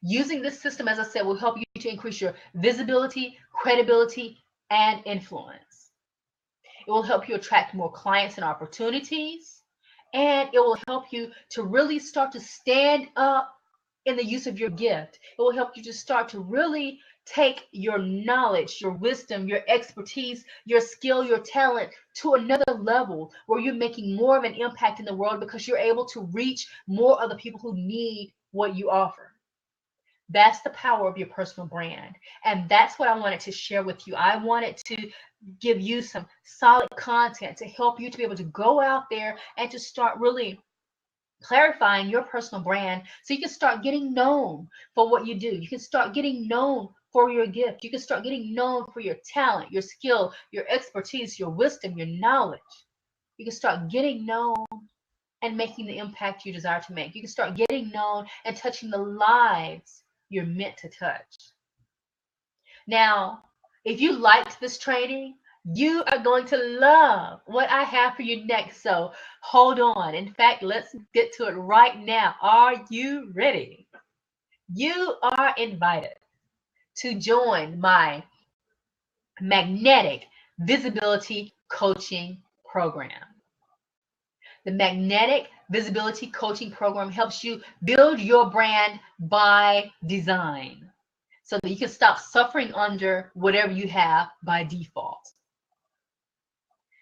Using this system, as I said, will help you to increase your visibility, credibility, and influence. It will help you attract more clients and opportunities, and it will help you to really start to stand up in the use of your gift. It will help you to start to really take your knowledge, your wisdom, your expertise, your skill, your talent to another level where you're making more of an impact in the world because you're able to reach more of the people who need what you offer. That's the power of your personal brand. And that's what I wanted to share with you. I wanted to give you some solid content to help you to be able to go out there and to start really clarifying your personal brand so you can start getting known for what you do. You can start getting known for your gift. You can start getting known for your talent, your skill, your expertise, your wisdom, your knowledge. You can start getting known and making the impact you desire to make. You can start getting known and touching the lives you're meant to touch. Now, if you liked this training, you are going to love what I have for you next. So hold on. In fact, let's get to it right now. Are you ready? You are invited to join my Magnetic Visibility Coaching Program. The Magnetic Visibility Coaching Program helps you build your brand by design so that you can stop suffering under whatever you have by default.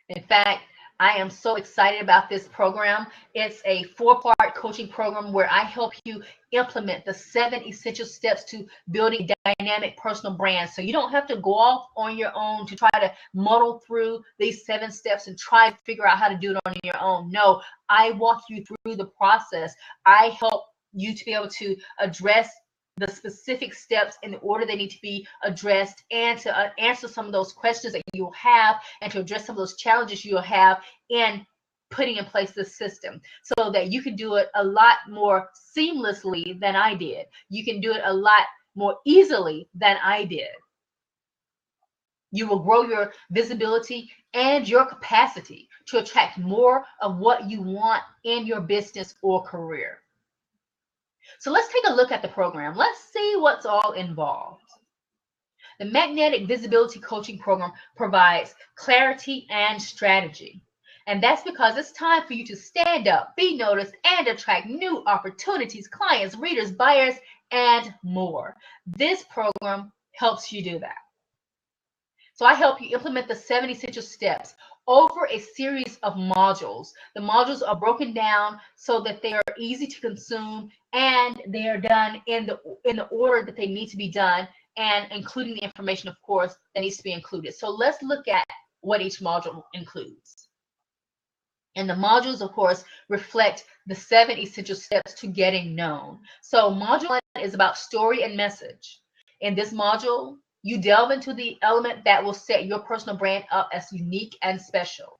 In fact, I am so excited about this program. It's a 4-part coaching program where I help you implement the 7 essential steps to building a dynamic personal brand. So you don't have to go off on your own to try to muddle through these 7 steps and try to figure out how to do it on your own. No, I walk you through the process. I help you to be able to address the specific steps in the order they need to be addressed, and to answer some of those questions that you'll have, and to address some of those challenges you'll have in putting in place this system, so that you can do it a lot more seamlessly than I did. You can do it a lot more easily than I did. You will grow your visibility and your capacity to attract more of what you want in your business or career. So let's take a look at the program. Let's see what's all involved. The Magnetic Visibility Coaching Program provides clarity and strategy. And that's because it's time for you to stand up, be noticed, and attract new opportunities, clients, readers, buyers, and more. This program helps you do that. So I help you implement the 7 essential steps over a series of modules. The modules are broken down so that they are easy to consume, and they are done in the order that they need to be done, and including the information, of course, that needs to be included. So let's look at what each module includes. And the modules, of course, reflect the 7 essential steps to getting known. So module 1 is about story and message. In this module, you delve into the element that will set your personal brand up as unique and special.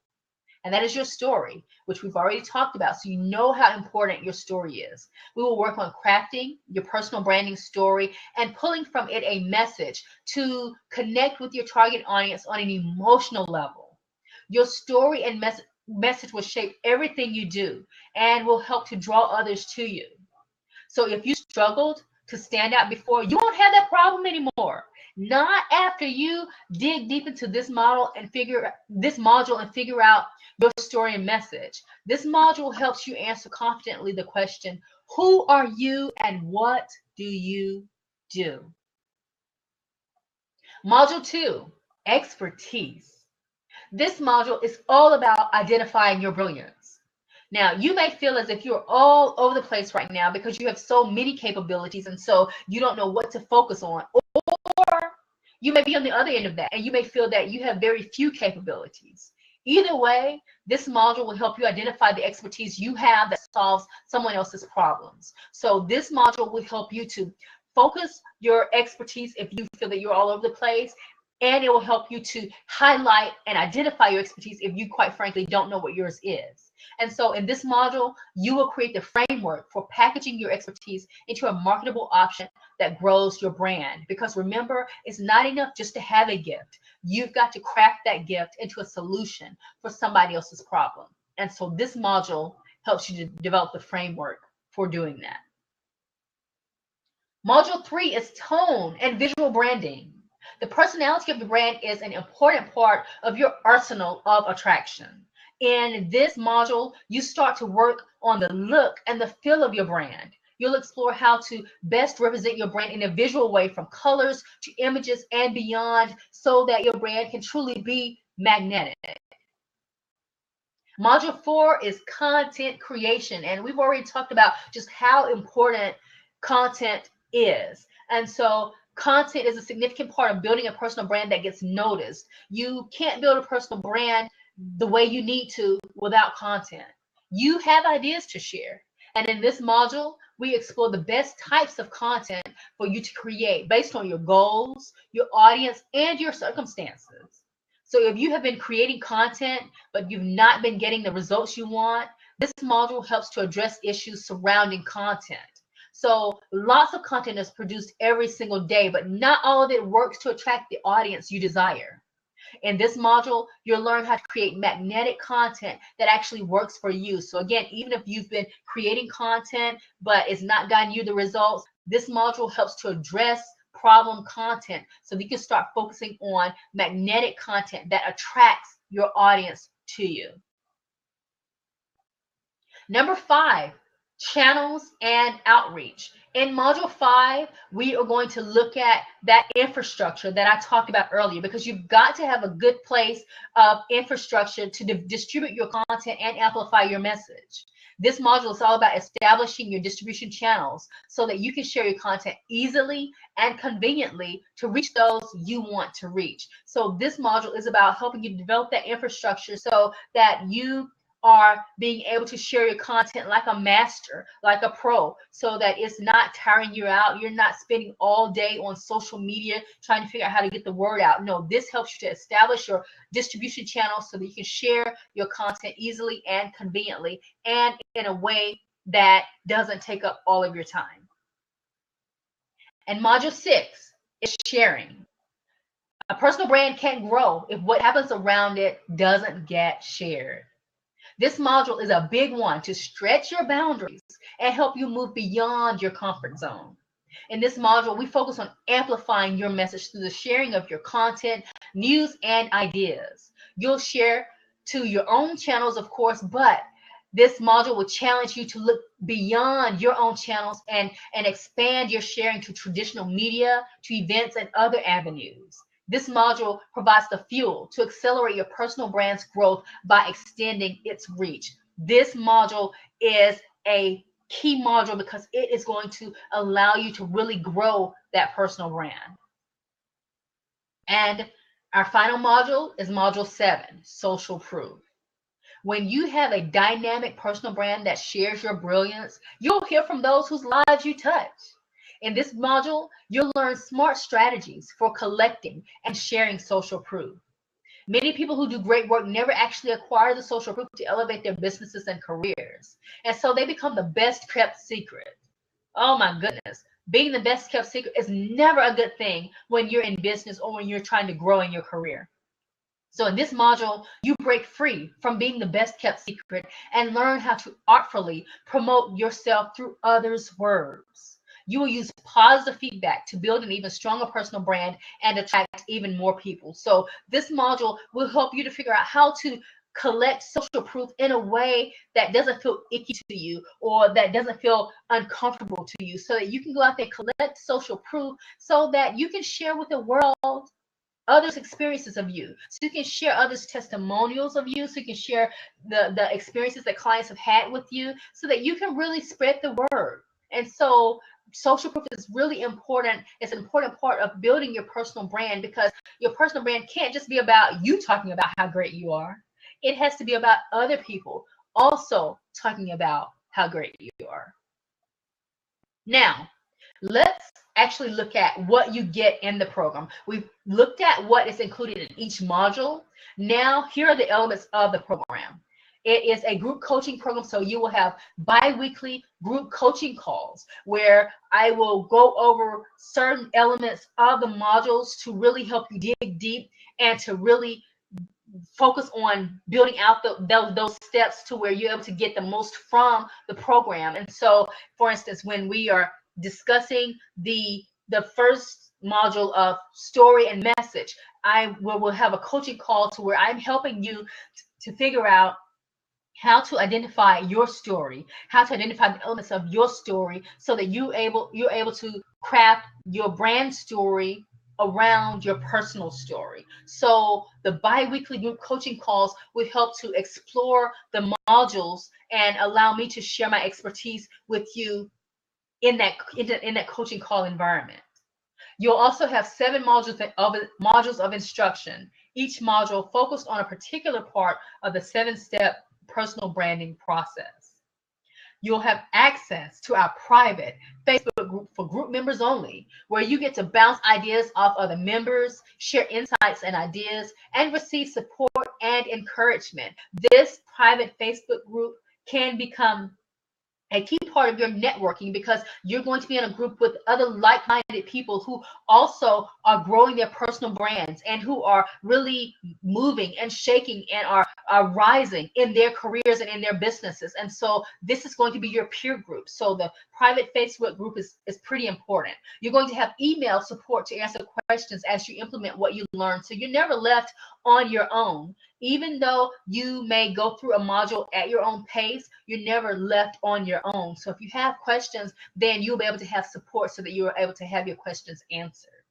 And that is your story, which we've already talked about, so you know how important your story is. We will work on crafting your personal branding story and pulling from it a message to connect with your target audience on an emotional level. Your story and message will shape everything you do and will help to draw others to you. So if you struggled to stand out before, you won't have that problem anymore. Not after you dig deep into this module and figure out your story and message. This module helps you answer confidently the question, who are you and what do you do? Module 2, expertise. This module is all about identifying your brilliance. Now, you may feel as if you're all over the place right now because you have so many capabilities, and so you don't know what to focus on. Or you may be on the other end of that, and you may feel that you have very few capabilities. Either way, this module will help you identify the expertise you have that solves someone else's problems. So this module will help you to focus your expertise if you feel that you're all over the place, and it will help you to highlight and identify your expertise if you, quite frankly, don't know what yours is. And so in this module, you will create the framework for packaging your expertise into a marketable option that grows your brand. Because remember, it's not enough just to have a gift. You've got to craft that gift into a solution for somebody else's problem. And so this module helps you to develop the framework for doing that. Module 3 is tone and visual branding. The personality of the brand is an important part of your arsenal of attraction. In this module, you start to work on the look and the feel of your brand. You'll explore how to best represent your brand in a visual way, from colors to images and beyond, so that your brand can truly be magnetic. Module 4 is content creation, and we've already talked about just how important content is. And so content is a significant part of building a personal brand that gets noticed. You can't build a personal brand the way you need to without content. You have ideas to share. And in this module, we explore the best types of content for you to create based on your goals, your audience, and your circumstances. So if you have been creating content, but you've not been getting the results you want, this module helps to address issues surrounding content. So lots of content is produced every single day, but not all of it works to attract the audience you desire. In this module, you'll learn how to create magnetic content that actually works for you. So again, even if you've been creating content, but it's not gotten you the results, this module helps to address problem content so that you can start focusing on magnetic content that attracts your audience to you. Number 5, channels and outreach. In Module 5, we are going to look at that infrastructure that I talked about earlier, because you've got to have a good place of infrastructure to distribute your content and amplify your message. This module is all about establishing your distribution channels so that you can share your content easily and conveniently to reach those you want to reach. So this module is about helping you develop that infrastructure so that you are being able to share your content like a master, like a pro, so that it's not tiring you out. You're not spending all day on social media trying to figure out how to get the word out. No, this helps you to establish your distribution channels so that you can share your content easily and conveniently and in a way that doesn't take up all of your time. And Module 6 is sharing. A personal brand can't grow if what happens around it doesn't get shared. This module is a big one to stretch your boundaries and help you move beyond your comfort zone. In this module, we focus on amplifying your message through the sharing of your content, news, and ideas. You'll share to your own channels, of course, but this module will challenge you to look beyond your own channels and expand your sharing to traditional media, to events, and other avenues. This module provides the fuel to accelerate your personal brand's growth by extending its reach. This module is a key module because it is going to allow you to really grow that personal brand. And our final module is Module 7, Social Proof. When you have a dynamic personal brand that shares your brilliance, you'll hear from those whose lives you touch. In this module, you'll learn smart strategies for collecting and sharing social proof. Many people who do great work never actually acquire the social proof to elevate their businesses and careers. And so they become the best kept secret. Oh my goodness. Being the best kept secret is never a good thing when you're in business or when you're trying to grow in your career. So in this module, you break free from being the best kept secret and learn how to artfully promote yourself through others' words. You will use positive feedback to build an even stronger personal brand and attract even more people. So this module will help you to figure out how to collect social proof in a way that doesn't feel icky to you or that doesn't feel uncomfortable to you, so that you can go out there and collect social proof so that you can share with the world others' experiences of you. So you can share others' testimonials of you. So you can share the experiences that clients have had with you so that you can really spread the word. And so social proof is really important. It's an important part of building your personal brand, because your personal brand can't just be about you talking about how great you are. It has to be about other people also talking about how great you are. Now, let's actually look at what you get in the program. We've looked at what is included in each module. Now, here are the elements of the program. It is a group coaching program, so you will have bi-weekly group coaching calls where I will go over certain elements of the modules to really help you dig deep and to really focus on building out those steps to where you're able to get the most from the program. And so, for instance, when we are discussing the first module of story and message, I will have a coaching call to where I'm helping you to figure out how to identify your story, how to identify the elements of your story so that you're able to craft your brand story around your personal story. So the bi-weekly group coaching calls will help to explore the modules and allow me to share my expertise with you in that coaching call environment. You'll also have 7 modules of instruction, each module focused on a particular part of the 7-step personal branding process. You'll have access to our private Facebook group for group members only, where you get to bounce ideas off other members, share insights and ideas, and receive support and encouragement. This private Facebook group can become a key part of your networking, because you're going to be in a group with other like-minded people who also are growing their personal brands and who are really moving and shaking and are rising in their careers and in their businesses. And so this is going to be your peer group. So the private Facebook group is pretty important. You're going to have email support to answer questions as you implement what you learn. So you're never left on your own. Even though you may go through a module at your own pace, you're never left on your own. So if you have questions, then you'll be able to have support so that you're able to have your questions answered.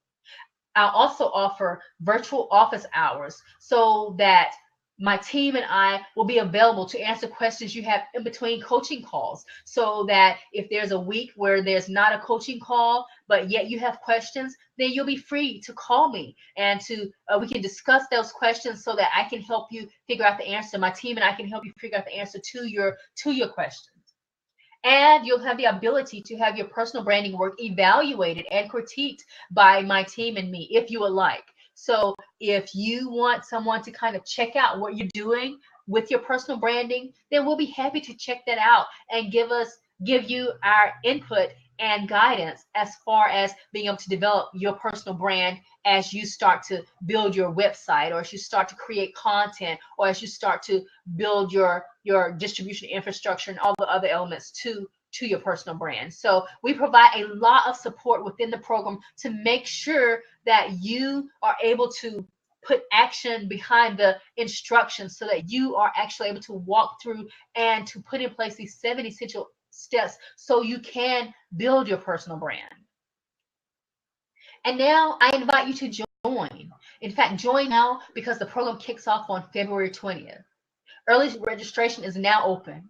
I'll also offer virtual office hours so that my team and I will be available to answer questions you have in between coaching calls. So that if there's a week where there's not a coaching call, but yet you have questions, then you'll be free to call me and to we can discuss those questions so that I can help you figure out the answer. My team and I can help you figure out the answer to your questions. And you'll have the ability to have your personal branding work evaluated and critiqued by my team and me if you would like. So if you want someone to kind of check out what you're doing with your personal branding, then we'll be happy to check that out and give you our input and guidance as far as being able to develop your personal brand as you start to build your website, or as you start to create content, or as you start to build your distribution infrastructure and all the other elements to your personal brand. So we provide a lot of support within the program to make sure that you are able to put action behind the instructions so that you are actually able to walk through and to put in place these 7 essential steps so you can build your personal brand. And now I invite you to join. In fact, join now because the program kicks off on February 20th. Early registration is now open.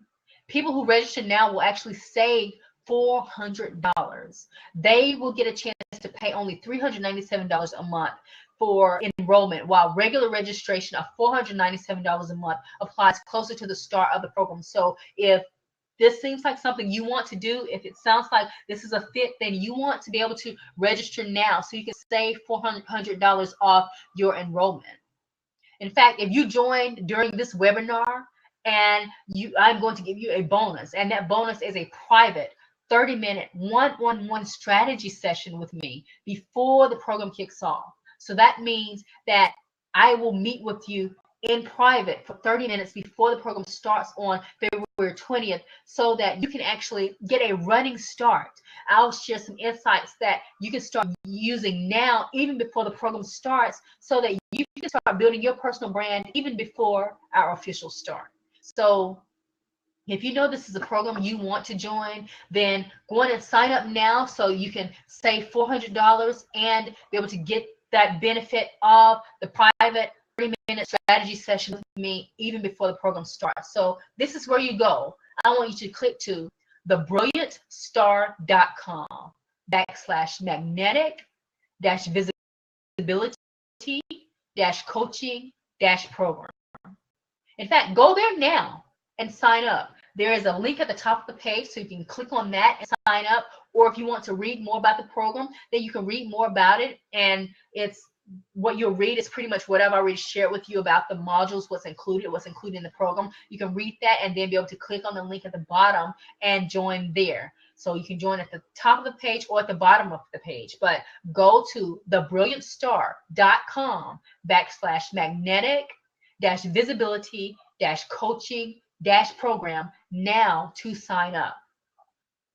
People who register now will actually save $400. They will get a chance to pay only $397 a month for enrollment, while regular registration of $497 a month applies closer to the start of the program. So if this seems like something you want to do, if it sounds like this is a fit, then you want to be able to register now so you can save $400 off your enrollment. In fact, if you join during this webinar, I'm going to give you a bonus, and that bonus is a private 30-minute one-on-one strategy session with me before the program kicks off. So that means that I will meet with you in private for 30 minutes before the program starts on February 20th so that you can actually get a running start. I'll share some insights that you can start using now, even before the program starts, so that you can start building your personal brand even before our official start. So if you know this is a program you want to join, then go on and sign up now so you can save $400 and be able to get that benefit of the private 30-minute strategy session with me even before the program starts. So this is where you go. I want you to click to thebrilliantstar.com/magnetic-visibility-coaching-program. In fact, go there now and sign up. There is a link at the top of the page, so you can click on that and sign up. Or if you want to read more about the program, then you can read more about it. And it's what you'll read is pretty much what I've already shared with you about the modules, what's included in the program. You can read that and then be able to click on the link at the bottom and join there. So you can join at the top of the page or at the bottom of the page. But go to thebrilliantstar.com/magnetic-visibility-coaching-program now to sign up.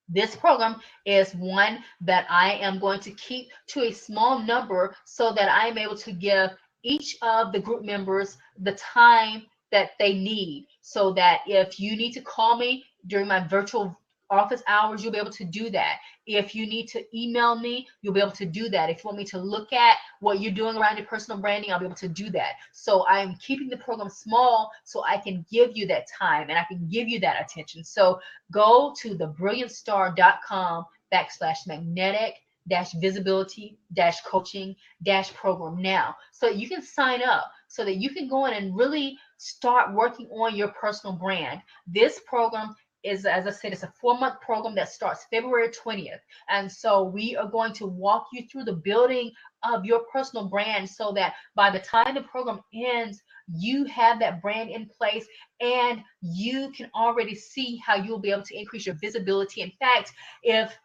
This program is one that I am going to keep to a small number so that I am able to give each of the group members the time that they need, so that if you need to call me during my virtual office hours, you'll be able to do that. If you need to email me, you'll be able to do that. If you want me to look at what you're doing around your personal branding, I'll be able to do that. So I am keeping the program small so I can give you that time and I can give you that attention. So go to thebrilliantstar.com/magnetic-visibility-coaching-program now so you can sign up, so that you can go in and really start working on your personal brand. This program is, as I said, it's a 4-month program that starts February 20th. And so we are going to walk you through the building of your personal brand so that by the time the program ends, you have that brand in place and you can already see how you'll be able to increase your visibility. In fact, if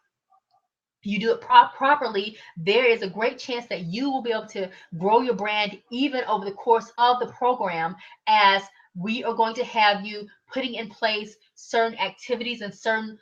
you do it properly, there is a great chance that you will be able to grow your brand even over the course of the program, as we are going to have you putting in place certain activities and certain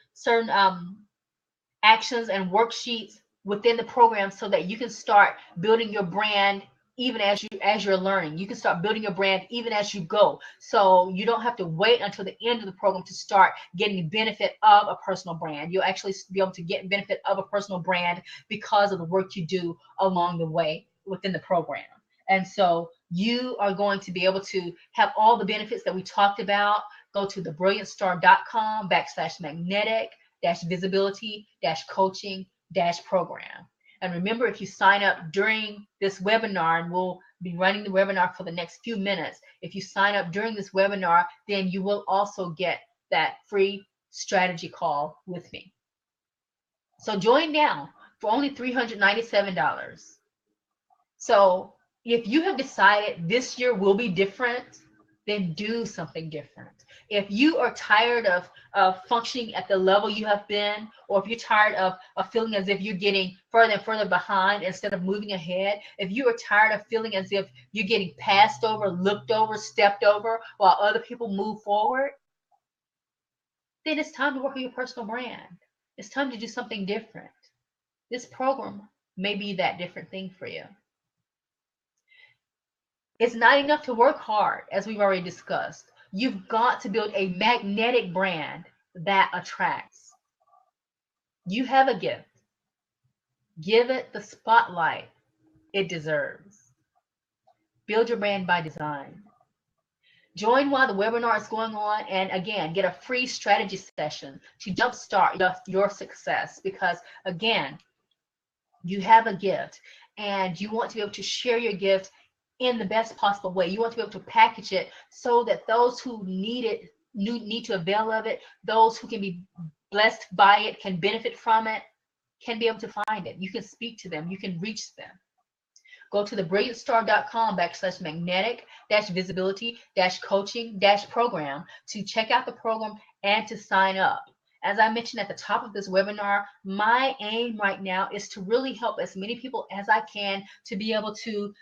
actions and worksheets within the program so that you can start building your brand even as you're learning. You can start building your brand even as you go, so you don't have to wait until the end of the program to start getting the benefit of a personal brand. You'll actually be able to get benefit of a personal brand because of the work you do along the way within the program. And so you are going to be able to have all the benefits that we talked about. Go to thebrilliantstar.com/magnetic visibility coaching program. And remember, if you sign up during this webinar, and we'll be running the webinar for the next few minutes, if you sign up during this webinar, then you will also get that free strategy call with me. So join now for only $397. So if you have decided this year will be different, then do something different. If you are tired of functioning at the level you have been, or if you're tired of feeling as if you're getting further and further behind instead of moving ahead, if you are tired of feeling as if you're getting passed over, looked over, stepped over while other people move forward, then it's time to work on your personal brand. It's time to do something different. This program may be that different thing for you. It's not enough to work hard, as we've already discussed. You've got to build a magnetic brand that attracts. You have a gift. Give it the spotlight it deserves. Build your brand by design. Join while the webinar is going on, and again, get a free strategy session to jumpstart your success, because again, you have a gift and you want to be able to share your gift in the best possible way. You want to be able to package it so that those who need it, need to avail of it, those who can be blessed by it, can benefit from it, can be able to find it. You can speak to them. You can reach them. Go to thebrilliantstar.com/magnetic visibility coaching program to check out the program and to sign up. As I mentioned at the top of this webinar, my aim right now is to really help as many people as I can to be able to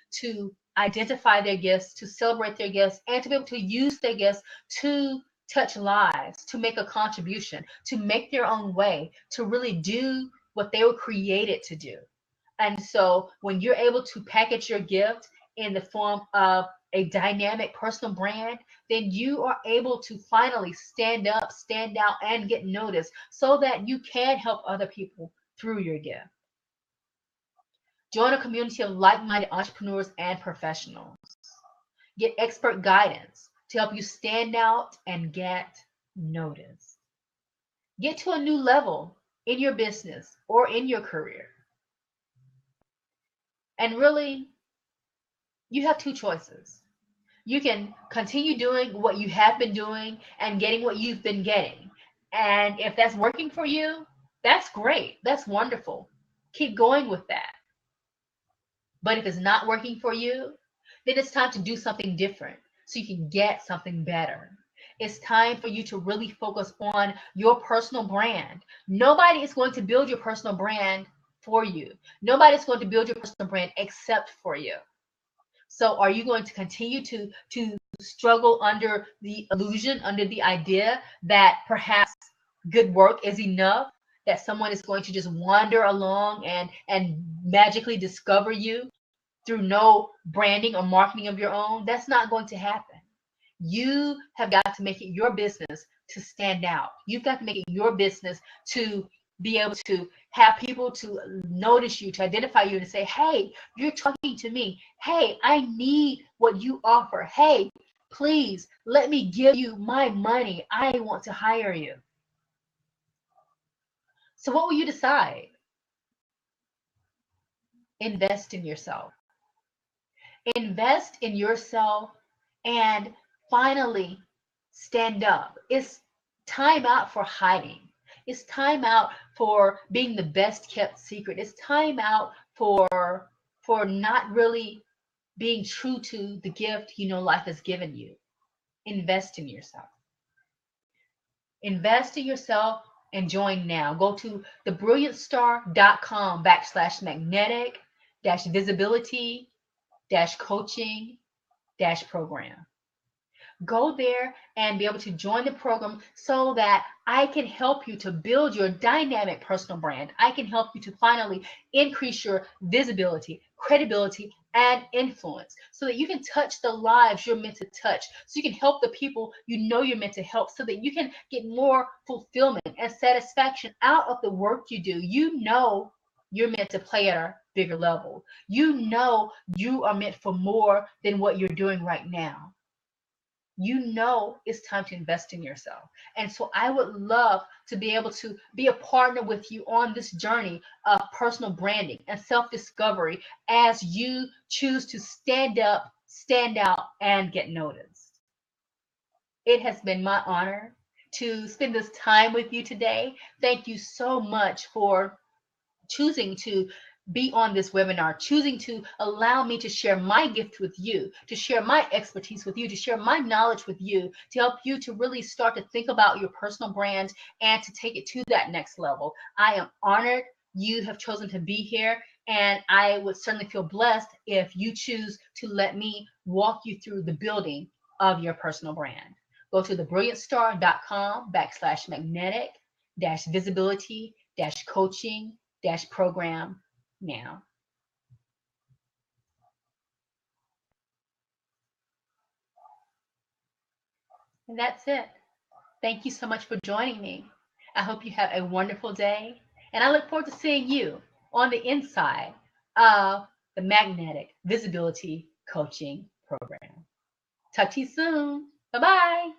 identify their gifts, to celebrate their gifts, and to be able to use their gifts to touch lives, to make a contribution, to make their own way, to really do what they were created to do. And so when you're able to package your gift in the form of a dynamic personal brand, then you are able to finally stand up, stand out, and get noticed so that you can help other people through your gift. Join a community of like-minded entrepreneurs and professionals. Get expert guidance to help you stand out and get noticed. Get to a new level in your business or in your career. And really, you have two choices. You can continue doing what you have been doing and getting what you've been getting. And if that's working for you, that's great. That's wonderful. Keep going with that. But if it's not working for you, then it's time to do something different so you can get something better. It's time for you to really focus on your personal brand. Nobody is going to build your personal brand for you. Nobody's going to build your personal brand except for you. So are you going to continue to struggle under the illusion, under the idea that perhaps good work is enough, that someone is going to just wander along and magically discover you through no branding or marketing of your own? That's not going to happen. You have got to make it your business to stand out. You've got to make it your business to be able to have people to notice you, to identify you, and say, hey, you're talking to me. Hey, I need what you offer. Hey, please let me give you my money. I want to hire you. So what will you decide? Invest in yourself. Invest in yourself and finally stand up. It's time out for hiding. It's time out for being the best kept secret. It's time out for not really being true to the gift you know life has given you. Invest in yourself. Invest in yourself and join now. Go to thebrilliantstar.com/magnetic visibility coaching program. Go there and be able to join the program so that I can help you to build your dynamic personal brand. I can help you to finally increase your visibility, credibility, and influence so that you can touch the lives you're meant to touch, so you can help the people you know you're meant to help, so that you can get more fulfillment and satisfaction out of the work you do. You know you're meant to play at a bigger level. You know you are meant for more than what you're doing right now. You know it's time to invest in yourself. And so I would love to be able to be a partner with you on this journey of personal branding and self-discovery as you choose to stand up, stand out, and get noticed. It has been my honor to spend this time with you today. Thank you so much for choosing to be on this webinar, choosing to allow me to share my gift with you, to share my expertise with you, to share my knowledge with you, to help you to really start to think about your personal brand and to take it to that next level. I am honored you have chosen to be here, and I would certainly feel blessed if you choose to let me walk you through the building of your personal brand. Go to thebrilliantstar.com/magnetic visibility coaching program now. And that's it. Thank you so much for joining me. I hope you have a wonderful day, and I look forward to seeing you on the inside of the Magnetic Visibility Coaching Program. Talk to you soon. Bye-bye.